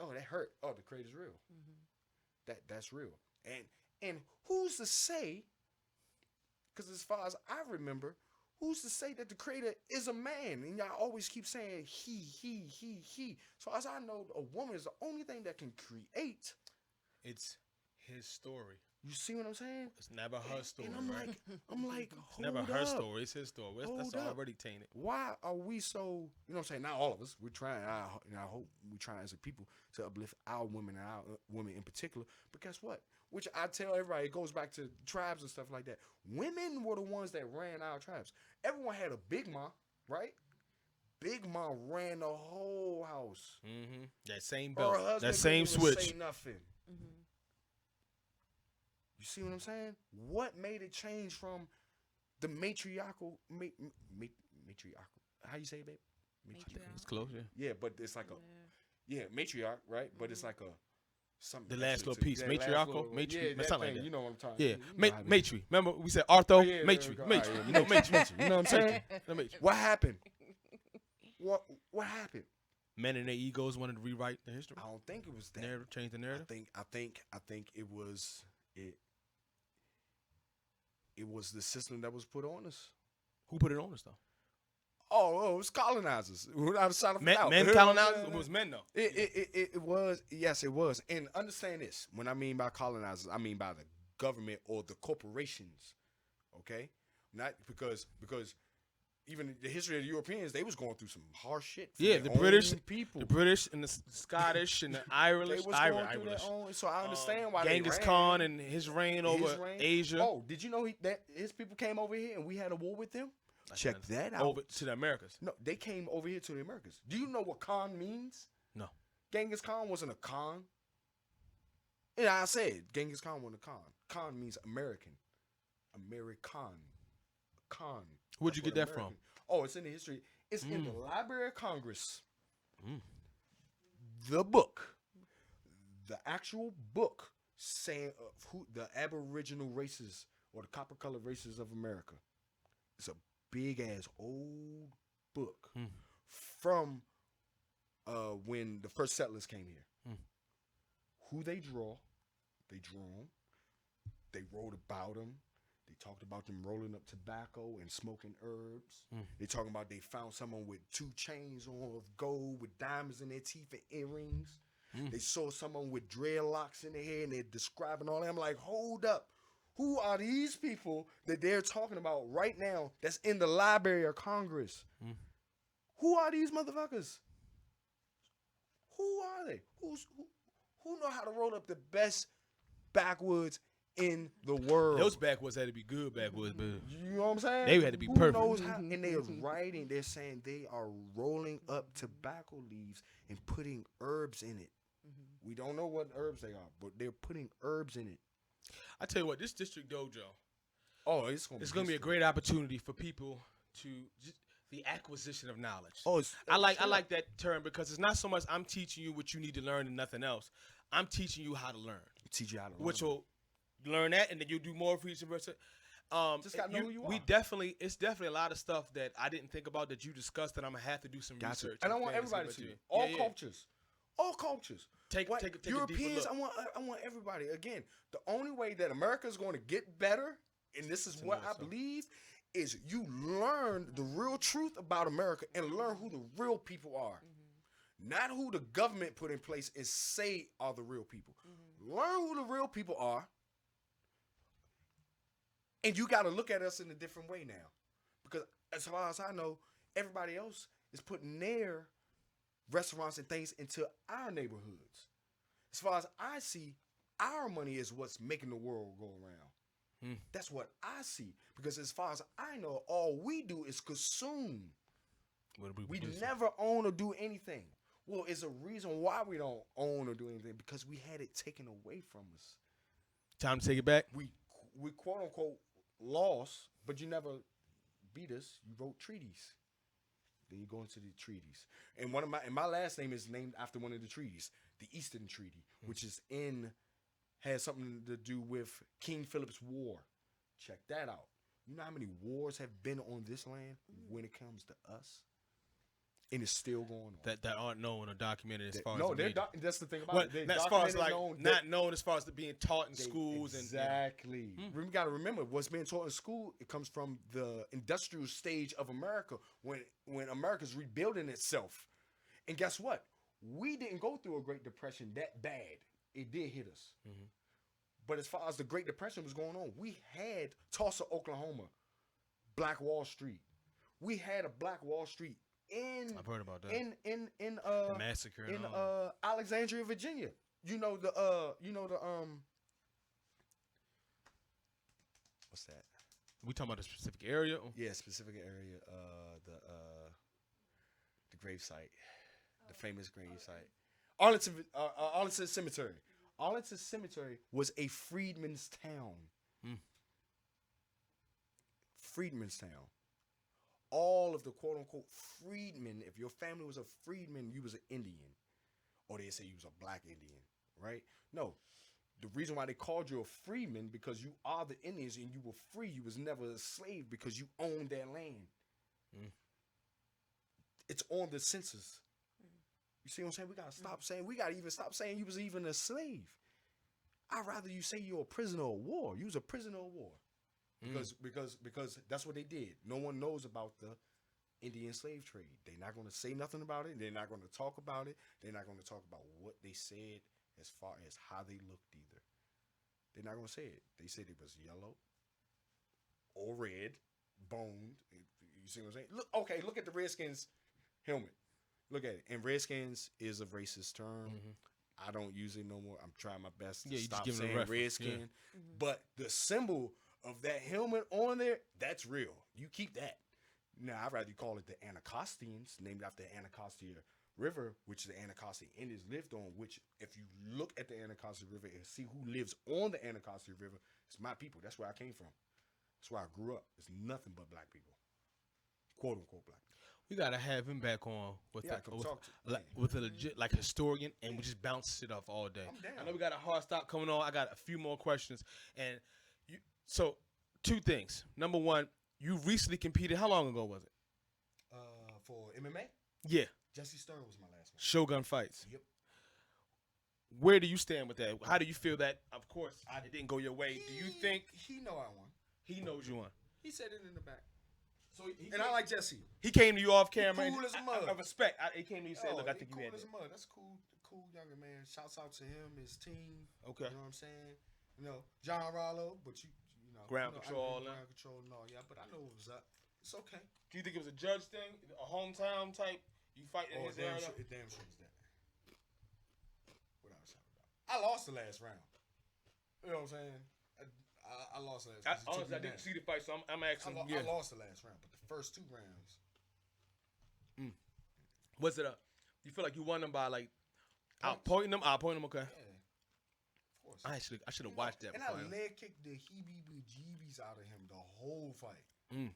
Oh, that hurt. Oh, the Creator's real. That's real. And who's to say? Because as far as I remember, who's to say that the Creator is a man? And y'all always keep saying he. So as I know, a woman is the only thing that can create. It's his story. You see what I'm saying? It's never her story. And I'm right? like, It's never hold her up. story. It's his story. That's Hold up. already tainted. Why are we so, you know what I'm saying? Not all of us. We're trying, I hope we try as a people to uplift our women and our women in particular. But guess what? Which I tell everybody, it goes back to tribes and stuff like that. Women were the ones that ran our tribes. Everyone had a Big Ma, right? Big Ma ran the whole house. That same Her belt. husband That same couldn't even switch. say nothing. You see what I'm saying? What made it change from the matriarchal, matriarchal? How you say it, babe? It's close, yeah. Yeah, but it's like matriarch, right? But it's like a something. The last extra little to- piece. that last Matriarchal? little- Matri- Yeah, that something like thing, that. You know what I'm talking Yeah, about. You know matri. Remember we said Artho, yeah, matri, there we go. matri. All right, You know matri. You know what I'm saying? The matri. What happened? What happened? Men and their egos wanted to rewrite the history. I don't think it was that. Narrative, change the narrative. I think it was it. It was the system that was put on us. Who put it on us though? Oh, it was colonizers. I was trying to Men, out. men colonizers. It was men though. It was. Yes, it was. And understand this. When I mean by colonizers, I mean by the government or the corporations. Okay, not because even the history of the Europeans, they was going through some harsh shit. For Yeah, their the own British, people. the British and the Scottish and the Irish. They was going through their own. So I understand why Genghis they ran. Khan and his reign over Asia. Oh, did you know that his people came over here and we had a war with them? Check that out. Over to the Americas. No, they came over here to the Americas. Do you know what Khan means? No. Genghis Khan wasn't a Khan. And I said Genghis Khan wasn't a Khan. Khan means American. American. Khan. Where'd That's you get what that from? Oh, it's in the history. It's in the Library of Congress. The book. The actual book saying of who the Aboriginal races or the copper colored races of America. It's a big ass old book from when the first settlers came here. Who they drew them. They wrote about them. They talked about them rolling up tobacco and smoking herbs. They talking about they found someone with 2 chains on of gold with diamonds in their teeth and earrings. They saw someone with dreadlocks in their hair and they're describing all that. I'm like, hold up. Who are these people that they're talking about right now that's in the Library of Congress? Who are these motherfuckers? Who are they? Who know how to roll up the best backwoods in the world? Those backwoods had to be good backwoods, but You know what I'm saying? They had to be Who perfect. knows how? And they're writing. They're saying they are rolling up tobacco leaves and putting herbs in it. We don't know what herbs they are, but they're putting herbs in it. I tell you what, this district dojo, Oh, it's gonna it's gonna be a great opportunity for people to just the acquisition of knowledge. Oh, I like that term because it's not so much I'm teaching you what you need to learn and nothing else. I'm teaching you how to learn, teach you how to learn. which will learn that, and then you'll do more for each person. Just gotta know who you are. It's definitely a lot of stuff that I didn't think about that you discussed that I'm gonna have to do some Gotcha. research. And I in want fairness everybody with to you. see all Yeah. cultures, all cultures. Take a deeper Europeans. look. I want everybody. Again, the only way that America is going to get better, and this is To what know I something. believe, is you learn the real truth about America and learn who the real people are, not who the government put in place and say are the real people. Learn who the real people are, and you got to look at us in a different way now, because as far as I know, everybody else is putting their restaurants and things into our neighborhoods. As far as I see, our money is what's making the world go around. That's what I see. Because as far as I know, all we do is consume. What do We produce? never own or do anything. Well, it's a reason why we don't own or do anything, because we had it taken away from us. Time to take it back. We quote unquote lost, but you never beat us. You wrote treaties. Then you go into the treaties. And my last name is named after one of the treaties, the Easton Treaty, which has something to do with King Philip's War. Check that out. You know how many wars have been on this land when it comes to us? And it's still going on. That aren't known or documented as far as No, the media. that's the thing about Well, it. They're not as far as documented, like known, not known as far as being taught in they- schools exactly. We got to remember what's being taught in school. It comes from the industrial stage of America when America's rebuilding itself. And guess what? We didn't go through a Great Depression that bad. It did hit us. But as far as the Great Depression was going on, we had Tulsa, Oklahoma, Black Wall Street. We had a Black Wall Street I've heard about that. in The massacre and in all. Alexandria, Virginia. What's that? We talking about a specific area? Yeah, specific area. The grave site, the famous grave site, Arlington Cemetery. Arlington Cemetery was a freedman's town. Freedman's town. All of the quote unquote freedmen, if your family was a freedman, you was an Indian. Or they say you was a black Indian, right? No. The reason why they called you a freedman, because you are the Indians and you were free. You was never a slave because you owned that land. It's on the census. You see what I'm saying? We gotta even stop saying you was even a slave. I'd rather you say you're a prisoner of war. You was a prisoner of war. Because that's what they did. No one knows about the Indian slave trade. They're not going to say nothing about it. They're not going to talk about it. They're not going to talk about what they said as far as how they looked either. They're not going to say it. They said it was yellow or red, boned. You see what I'm saying? Look at the Redskins helmet. Look at it. And Redskins is a racist term. I don't use it no more. I'm trying my best to Yeah, you just stop give it a saying reference. Redskin. Yeah. But the symbol of that helmet on there, that's real. You keep that. Now, I'd rather you call it the Anacostans, named after the Anacostia River, which the Anacostia Indians lived on, which if you look at the Anacostia River and see who lives on the Anacostia River, it's my people. That's where I came from. That's where I grew up. It's nothing but black people. Quote, unquote, black people. We gotta have him back on with with a legit like historian, and we just bounce it off all day. I'm down. I know we got a hard stop coming on. I got a few more questions, and so 2 things. Number one, you recently competed. How long ago was it? For MMA, Yeah, Jesse Stern was my last one. Shogun Fights. Yep. Where do you stand with that? How do you feel that? Of course, it didn't go your way. Do you think he know I won? he knows you won? He said it in the back. So and I like Jesse. He came to you off camera. Cool as a mud. I respect. He came to you and said, "Look, I think you cool had as it." a mud. That's cool. Cool younger man. Shouts out to him, his team. Okay. You know what I'm saying? You know, John Rollo, but you know. Ground I control, ground control and all, yeah, but I know it was up. It's okay. Do you think it was a judge thing, a hometown type? You fight in his area? It damn sure was that. Without a shadow of a doubt. I lost the last round. You know what I'm saying? I lost the last. 'cause he took Honestly, me I didn't down. see the fight, so I'm asking. I lost the last round, but the first 2 rounds. Was it you feel like you won them by like Points. outpointing them? Outpointing them, okay. Yeah, of course. I should have watched that. And before. I leg kicked the heebie-jeebies out of him the whole fight.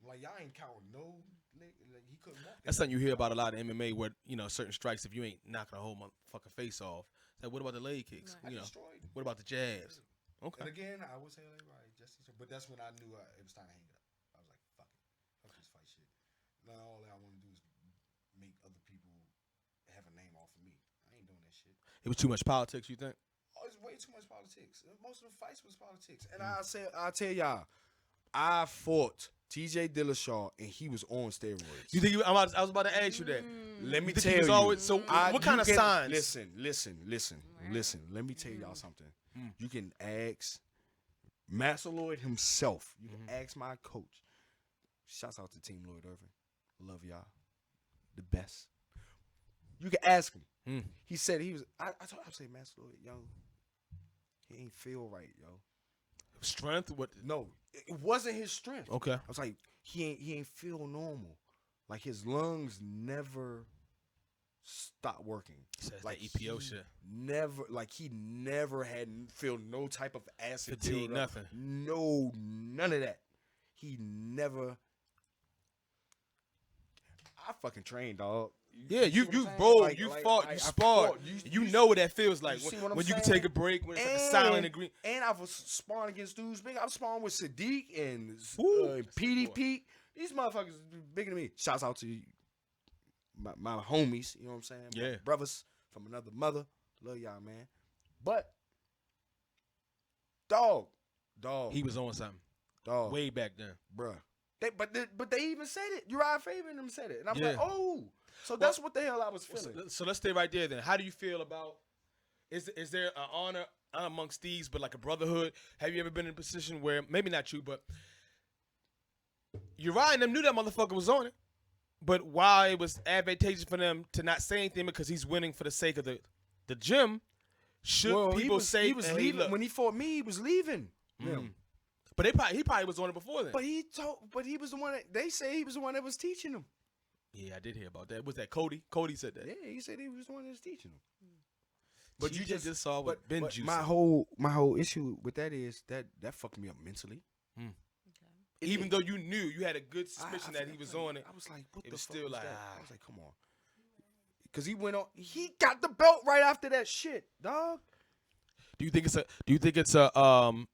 Like, y'all ain't counting no leg. Like, he couldn't walk. That's something you hear about a lot of MMA where, certain strikes, if you ain't knocking a whole motherfucking face off. It's like, what about the leg kicks? I destroyed him. What about the jabs? And Okay. again, I would say like, right, but that's when I knew it was time to hang it up. I was like, fuck it. Fuck this fight shit. Now all I want to do is make other people have a name off of me. I ain't doing that shit. It was too much politics, you think? Oh, it's way too much politics. Most of the fights was politics. And I'll tell y'all, I fought TJ Dillashaw and he was on steroids. You think I was about to ask you that. Let me You think tell he was you. always, so what kind of signs? Listen. Let me tell y'all something. You can ask Master Lloyd himself. You can ask my coach. Shouts out to Team Lloyd Irvin. Love y'all. The best. You can ask him. He said he was. I say Master Lloyd, yo, he ain't feel right, yo. Strength? What? No, it wasn't his strength. Okay. I was like, he ain't feel normal. Like his lungs never stopped working. So Like that EPO he shit. he never had feel no type of acid. Fatigue, buildup. nothing. No, none of that. He never. I fucking trained, dog. Yeah, see you what I'm saying? rolled, Like- you like, fought, I you sparred. fought. You know what that feels like see when, what I'm when you can saying? take a break, when it's like a silent agreement. And I was sparring against dudes big. I was sparring with Sadiq and Woo. PDP. These motherfuckers bigger than me. Shouts out to my homies. You know what I'm saying? My Yeah. brothers from another mother. Love y'all, man. But dog. He was on something Dog. way back then. Bruh. But they even said it. Uriah Faber and them said it. And I'm Yeah. like, oh. So that's what the hell I was feeling. So let's stay right there then. How do you feel about, is there an honor amongst these, but like a brotherhood? Have you ever been in a position where, maybe not you, but Uriah and them knew that motherfucker was on it, but while it was advantageous for them to not say anything because he's winning for the sake of the gym, should people say he was hey, leaving look, when he fought me? He was leaving. But he probably was on it before then. But he was the one that they say he was the one that was teaching him. Yeah, I did hear about that. Was that Cody? Cody said that. Yeah, he said he was the one that was teaching him. But you just saw what Ben Juice. My whole issue with that is that fucked me up mentally. Even though you knew, you had a good suspicion that he was on it. I was like, what it the was fuck still was like, that? I was like, come on. Because he went on. He got the belt right after that shit, dog. Do you think it's a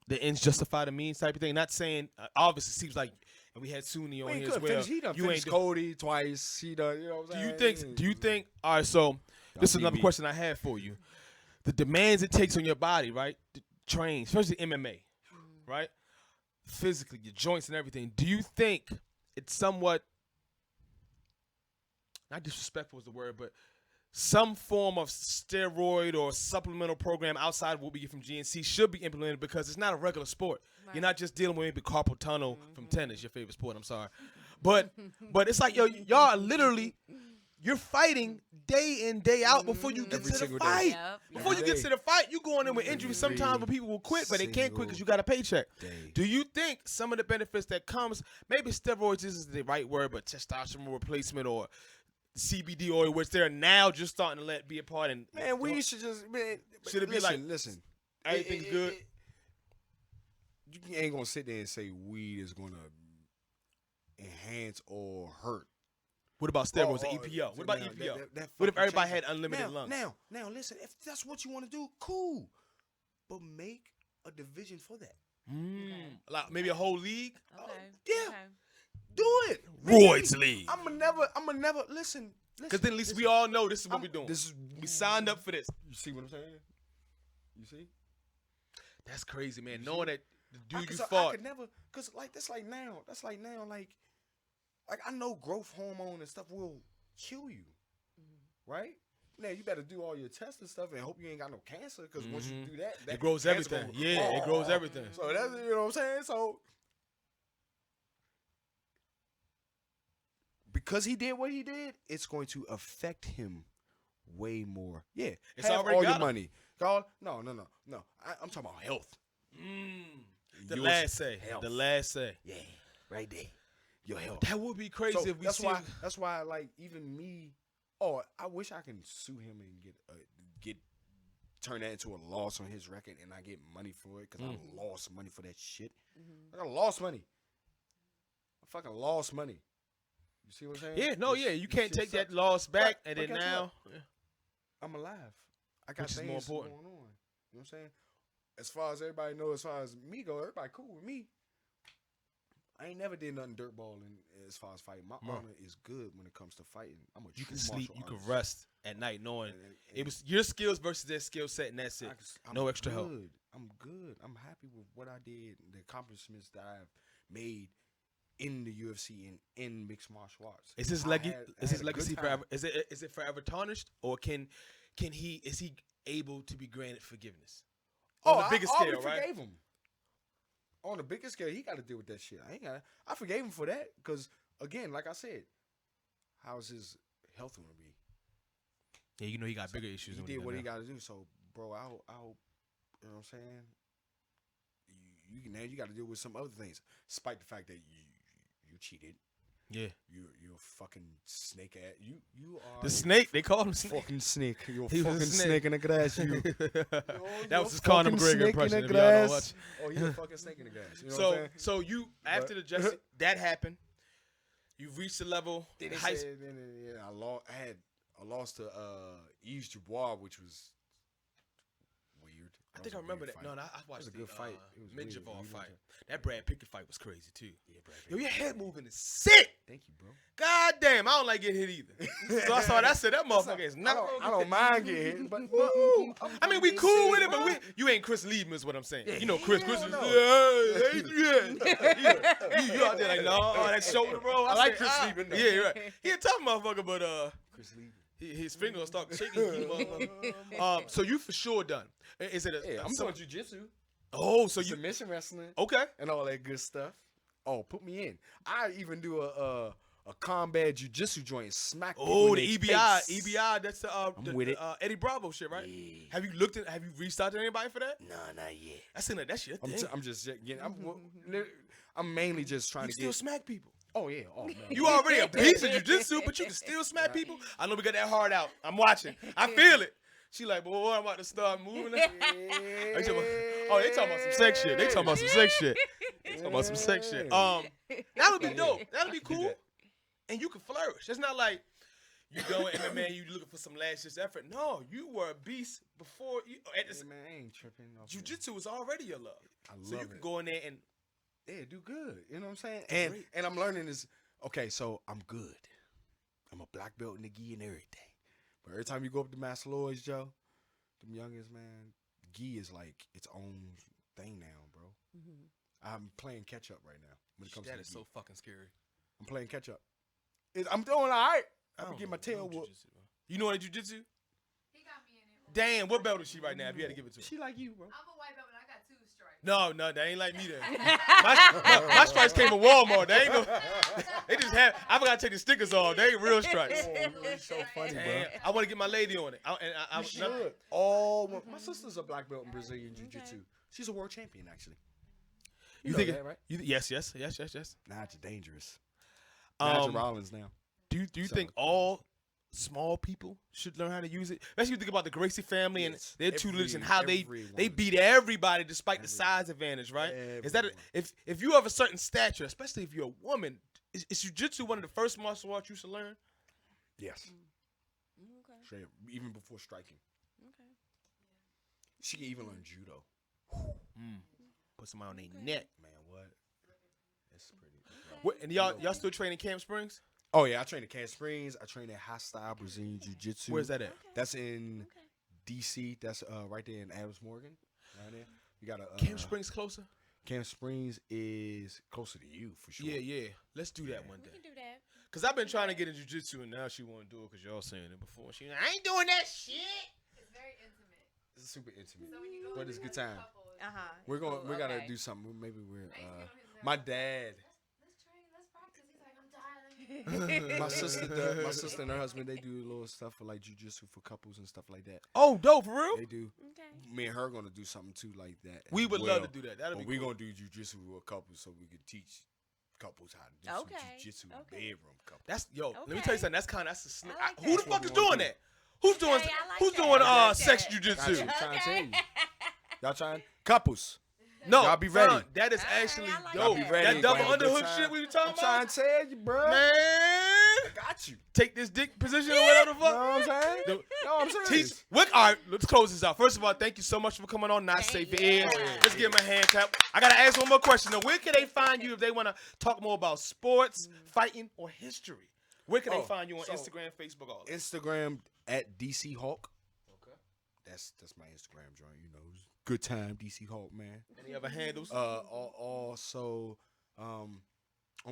the ends justify the means type of thing? Not saying obviously it seems like, and we had Sunni on He here as couldn't well. finish. He done You finished ain't Cody twice. He done. You know what I'm saying? Do you think? All right, so this is another DB. question I have for you. The demands it takes on your body, right? To train, especially MMA, right? Physically, your joints and everything. Do you think it's somewhat, not disrespectful is the word, but some form of steroid or supplemental program outside of what we get from GNC should be implemented because it's not a regular sport. Right. You're not just dealing with maybe carpal tunnel from tennis, your favorite sport. I'm sorry, but it's like y'all are literally you're fighting day in day out before you get Every to the single day. fight. Yep. Before you Every get to the fight, you going in with injuries sometimes, but people will quit, but they can't quit because you got a paycheck. day. Do you think some of the benefits that comes, maybe steroids isn't the right word, but testosterone replacement or CBD oil, which they're now just starting to let be a part in. Man, we should just Should it be listen, like, listen? everything's good? You ain't gonna sit there and say weed is gonna enhance or hurt. What about steroids or EPO? What about now, EPO? that What if fucking everybody changes. had unlimited now, lungs? Now, listen. If that's what you want to do, cool. But make a division for that. Like maybe a whole league? Okay. yeah. Okay. Do it. Roids League. I'ma never listen. Because then at least we all know this is what we're doing. This is We signed up for this. You see what I'm saying? You see? That's crazy, man. Knowing that the dude you I fought. could never, cause like that's like now, like I know growth hormone and stuff will kill you, right? Now you better do all your tests and stuff and hope you ain't got no cancer, cause once you do that, It grows cancer everything. gonna- Yeah, it grows everything. So that's, you know what I'm saying. So because he did what he did, it's going to affect him way more. Yeah, It's have already all got your 'em. money. God, no. I'm talking about health. The Yours- last say. health. The last say. Yeah, right there. Your health. That would be crazy So if we that's see. why. That's why. Like even me. Oh, I wish I can sue him and get turn that into a loss on his record, and I get money for it because I lost money for that shit. I lost money. I fucking lost money. You see what I'm saying? Yeah, no, This- yeah. You this can't shit take that sucks. loss back, But- and but then guess now. I'm alive. I got Which is things more important. going on. You know what I'm saying? As far as everybody knows, as far as me go, everybody cool with me. I ain't never did nothing dirtballing as far as fighting. My honor is good when it comes to fighting. I'm a You true can sleep. martial You can artist. rest at night knowing And- it was your skills versus their skill set, and that's it. I'm No extra help. good. I'm good. I'm happy with what I did, the accomplishments that I've made in the UFC and in mixed martial arts. Is his I legacy? had- I Is had his a good legacy time. forever? Is it forever tarnished, or is he able to be granted forgiveness? On the biggest I scale, already right? forgave him. On the biggest scale, he got to deal with that shit. I forgave him for that because, again, like I said, how's his health gonna be? Yeah, you know he got bigger issues. He than did what he now. got to do. So, bro, I'll, you know what I'm saying? You got to deal with some other things, despite the fact that you cheated. Yeah, You're a fucking snake ass. You are the snake. They call him snake. fucking snake. You're a He was a fucking snake. snake in the grass. You. That was his Conor McGregor impression. If y'all don't watch. Oh, he's a fucking snake in the grass. You know what I'm saying? So you after the Jesse that happened, you reached the level. Then high- I lost to Yves Dubois, which was weird. I think I remember that. No, I watched was a the good fight. It was weird. Minjavon You fight. know- That Brad Pickett fight was crazy too. Yeah, Brad Yo, Pitt. your head moving is sick. Thank you, bro. God damn, I don't like getting hit either. So I saw that. I said that motherfucker is not. I don't mind getting hit, but I mean, we cool with it, but you ain't Chris Liebman is what I'm saying. You know, Chris is no. Adrian. You out there like, no, that shoulder, bro. I like said, Chris Liebman, though. Yeah, you're right. He a tough motherfucker, but Chris Lee. his finger gonna start shaking. So you for sure done. Is it a? Yeah, I'm doing jujitsu, Oh, so you submission wrestling, okay? and all that good stuff. Oh, put me in. I even do a combat jujitsu joint. Smack. people Oh, in the their face. EBI. That's the with it. Eddie Bravo shit, right? Yeah. Have you reached out to anybody for that? No, not yet. I seen that shit. I'm just getting. I'm mainly just trying You to still get. smack people. Oh yeah. Oh man. You already a beast in jujitsu, but you can still smack people. I know we got that hard out. I'm watching. I feel it. She like, boy, I'm about to start moving. They talking about some sex shit. They talking about some sex shit. Talking about some sex shit. That'll be dope. That'll be cool. And you can flourish. It's not like you go in MMA and you looking for some last ditch effort. No, you were a beast before. Man, I ain't tripping. Jiu-jitsu was already your love. I love So you it. can go in there and Yeah, do good. You know what I'm saying? And I'm learning this. Okay, so I'm good. I'm a black belt in the gi and everything. But every time you go up to Master Lloyd's, Joe, them youngest, man, gi is like its own thing now, bro. I'm playing catch up right now when it comes to that the is gi. so fucking scary. I'm playing catch up. I'm doing all right. I I'm don't getting my know tail no whooped. jiu-jitsu, bro. You know what jiu-jitsu? He got me in it. Damn, what belt is she right now? If you had to give it to her. She like you, bro. I'm a white belt, but I got 2 stripes. No, that ain't like me then. my stripes came from Walmart. They ain't they just have. I forgot to take the stickers off. They ain't real stripes. Oh, you're so funny, bro. Damn, I want to get my lady on it. I You should. Oh, my sister's a black belt in Brazilian Jiu-Jitsu. She's a world champion, actually. You know think that, right? Yes. Nah, it's dangerous. Nigel Rollins now. Do you think all small people should learn how to use it? Especially you think about the Gracie family and Yes, their tutelage and how they everyone. beat everybody despite the size advantage, right? Is that if you have a certain stature, especially if you're a woman, is jiu-jitsu one of the first martial arts you should learn? Yes. Okay. Straight up, even before striking. Okay. She can even learn judo. Put somebody on their neck. Man, what? That's pretty. What, and y'all still train in Camp Springs? Oh, yeah. I train at Camp Springs. I train at Hostile Brazilian Jiu-Jitsu. Where's that at? That's in D.C. That's right there in Adams Morgan. Right there. You got a Camp Springs closer? Camp Springs is closer to you, for sure. Yeah. Let's do that one We day. can do that. Because I've been trying to get in jiu-jitsu, and now she want to do it because y'all saying it before. She I ain't doing that shit. It's very intimate. It's super intimate. So when you go But in it's a with good other time. couples, We gotta okay. do something. Maybe we're I used to get on his nerves. my dad. Let's train, let's practice. He's like, I'm tired. My sister and her husband, they do little stuff for like jujitsu for couples and stuff like that. Oh, dope, for real? They do. Okay. Me and her gonna do something too like that. We as would well. love to do that. That'd But be we cool. gonna do jujitsu with couples so we can teach couples how to do Okay, some jujitsu okay. bedroom couples. Let me Okay. tell you something. That's a slick. I like Who the that. fuck is That's what we doing wanna that? Who's doing Okay, I like who's that. doing I like sex that. Got jujitsu? you. I'm trying to tell you. Okay. Y'all trying couples. No, Y'all be ready. son, that is Alright, actually I like dope. that. Ready, That double have a good underhook time. shit we were talking I'm trying about. to tell you, bro. Man, I got you. take this dick position or whatever the You fuck. know what I'm saying? The- No, I'm serious. Teach. All right, let's close this out. First of all, thank you so much for coming on. Not safe for ears. Yeah. Let's give him a hand tap. I gotta ask one more question. Now, where can they find you if they want to talk more about sports, fighting, or history? Where can they find you on so- Instagram, Facebook, all that? Instagram at DC Hawk. Okay. That's my Instagram joint. You know, good time DC Hawk, man. Any other handles? Also, on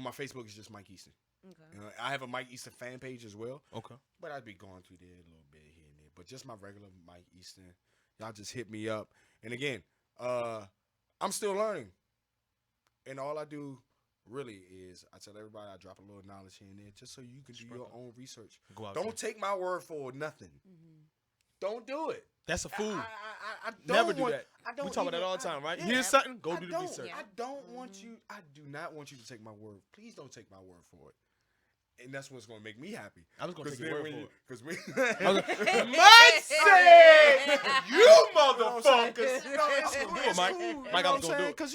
my Facebook it's just Mike Easton. Okay. You know, I have a Mike Easton fan page as well, Okay. but I'd be going through there a little bit here and there. But just my regular Mike Easton. Y'all just hit me up. And again, I'm still learning, and all I do really is I tell everybody I drop a little knowledge here and there, just so you can do your own research. Go out Don't there. take my word for nothing. Don't do it. That's a fool. I don't Never do want- that. I don't We talk about that even- all the time, right? yeah, Here's something. Go I do the don't. research. I don't want you. I do not want you to take my word. Please don't take my word for it. And that's what's gonna make me happy. I was gonna take your word for it. Because we. Mike said, "You motherfuckers." No, it's cool. Do it, It's Mike. cool. You Mike, know I what was I'm gonna do saying? it. Because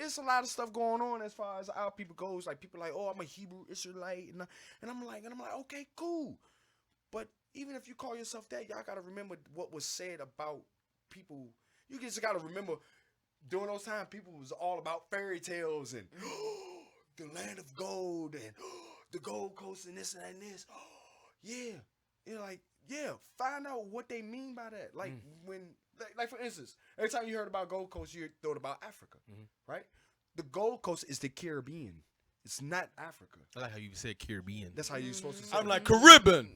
it's a lot of stuff going on as far as our people goes. Like people like, oh, I'm a Hebrew Israelite, and I'm like, okay, cool. But even if you call yourself that, y'all gotta remember what was said about people. You just gotta remember during those times, people was all about fairy tales and the land of gold and the Gold Coast and this and this. Yeah, you're like, yeah. Find out what they mean by that. Like when, like for instance, every time you heard about Gold Coast, you thought about Africa, right? The Gold Coast is the Caribbean. It's not Africa. I like how you said Caribbean. That's how you're supposed to say. I'm like Caribbean.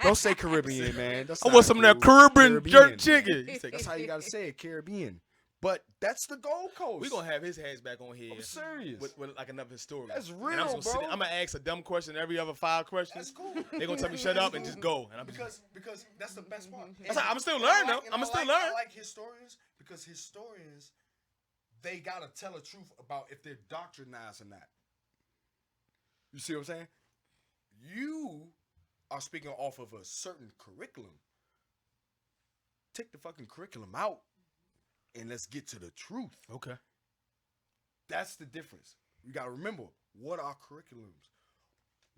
Don't say Caribbean, man. That's I not want some of that cool. Caribbean jerk chicken. You say- That's how you gotta say it, Caribbean. But that's the Gold Coast. We gonna have his hands back on here. I'm serious. With like another historian. That's And real, I'm just bro. I'm gonna ask a dumb question every other 5 questions. That's cool. They gonna tell me shut up and just go. And I'm just, because that's the best part. That's how- I'm still learning though. I'm still I learning. like historians because historians, they gotta tell the truth about if they're doctrinized or not. You see what I'm saying? You are speaking off of a certain curriculum. Take the fucking curriculum out and let's get to the truth. Okay. That's the difference. You gotta remember, what are curriculums?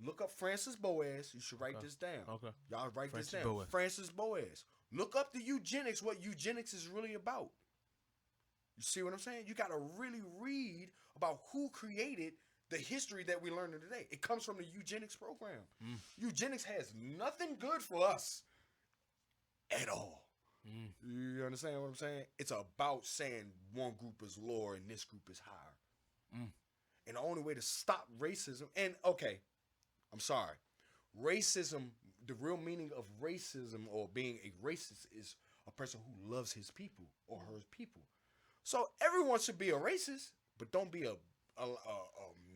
Look up Francis Boas. You should write this down. Okay. Y'all write Francis this down. Boas. Francis Boas. Look up the eugenics, what eugenics is really about. You see what I'm saying? You gotta really read about who created the history that we learned today. It comes from the eugenics program. Eugenics has nothing good for us at all. You understand what I'm saying? It's about saying one group is lower and this group is higher. And the only way to stop racism, and okay, I'm sorry, racism, the real meaning of racism or being a racist is a person who loves his people or her people. So everyone should be a racist, but don't be a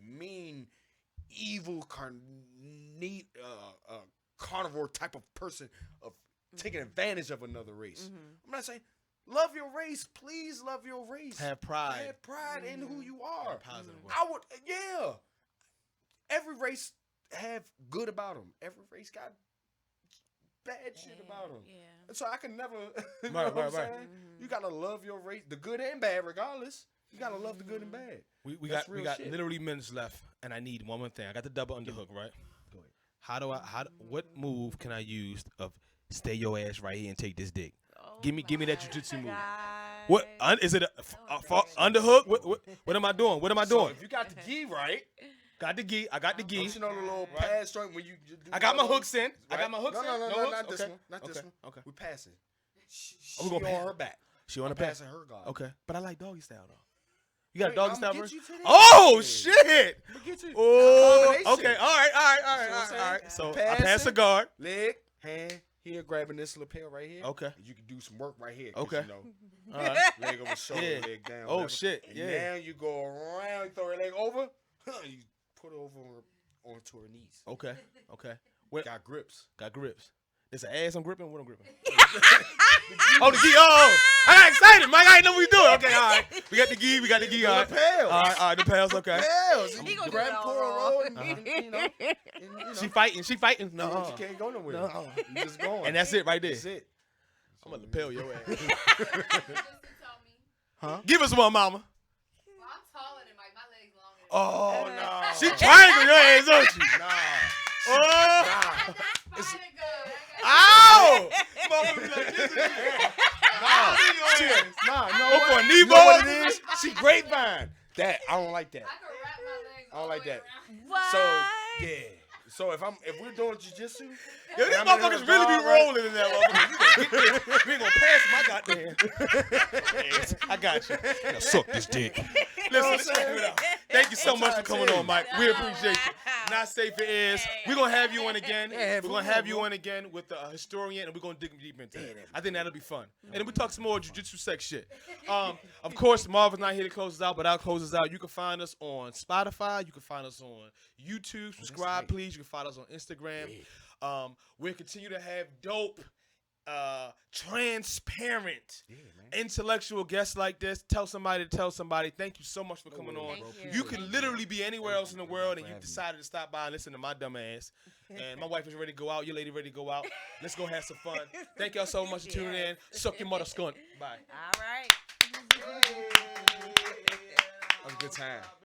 mean, evil, carnivore type of person of taking advantage of another race. I'm not saying love your race. Please love your race. Have pride. Have pride in who you are. Positive way. I would, yeah. Every race have good about them. Every race got bad shit about them. Yeah. And so I can never. You know Right, what I'm right, right. saying? You gotta love your race, the good and bad, regardless. You gotta love the good and bad. We That's got real shit. literally minutes left, and I need one more thing. I got the double underhook, right? Go ahead. What move can I use of stay your ass right here and take this dick? Oh Give me that my jujitsu move. God. What is it? Underhook? What am I doing? What am I So doing? if you got the gi right, Got the gi. I got the gi. don't you know the little pass joint when you do I got my those, hooks in. I got my hooks in. No, hooks? not this Okay. one. Not this Okay. one. Okay. We passing. Oh, we gonna She on pass. her back. She on the I'm pass. passing her guard. Okay, but I like doggy style though. You got a Wait, doggy I'ma style get version? you to that. Oh shit! I'ma get you. Oh, Combination. okay. All right. See what I'm All right. saying? So I pass a Passing. guard. Leg, hand, here, grabbing this lapel right here. Okay. And you can do some work right here. 'cause, Okay. You know, All right. leg over shoulder, Yeah. leg down. Oh whatever. shit! And Yeah. now you go around, you throw your leg over. You put it over onto her knees. Okay. What? Got grips. Got grips. There's an ass I'm gripping. What I'm gripping? Oh, the gi. Oh, I got excited, Mike. I didn't know what we doing. Okay, all right. We got the gi. All right. lapels. All right. The pals. Okay. Lapels. He gonna do Grab it all pull a wrong. roll and, you know. She fighting. No. You can't go nowhere. No. You just going. And that's it right there. That's it. I'm gonna lapel your ass. Justin told me. Huh? Give us one, mama. Well, I'm taller than Mike. My legs longer than Oh no. She triangle your ass, don't she? Nah. Oh. Mike. It's- Mine good. Ow! Mama be like, this is it. Nah, no. Go for a knee You know what ball? it is? She grapevine. That I don't like that. I can wrap my legs. I don't like that. What? So yeah. So if we're doing jujitsu, Yo, these and I'm in motherfuckers her really be guard, right? rolling in that motherfucker. We gonna pass my goddamn. Yes, I got you. Now suck this dick. Listen, let's check it out. Thank you so much for coming on, Mike. We appreciate you. Not safe it is. We're gonna have you on again. We're gonna have you on again with the historian, and we're gonna dig deep into it. I think that'll be fun. And then we talk some more jujitsu sex shit. Of course, Marvin's not here to close us out, but I'll close us out. You can find us on Spotify. You can find us on YouTube. Subscribe, please. You can find us on Instagram. We'll continue to have dope, transparent, intellectual guests like this. Tell somebody to tell somebody. Thank you so much for coming on. Thank You could literally be anywhere else in the world, and you decided to stop by and listen to my dumb ass. And my wife is ready to go out. Your lady ready to go out. Let's go have some fun. Thank y'all so much for tuning in. Suck your mother skunt. Bye. All right. That was a good time.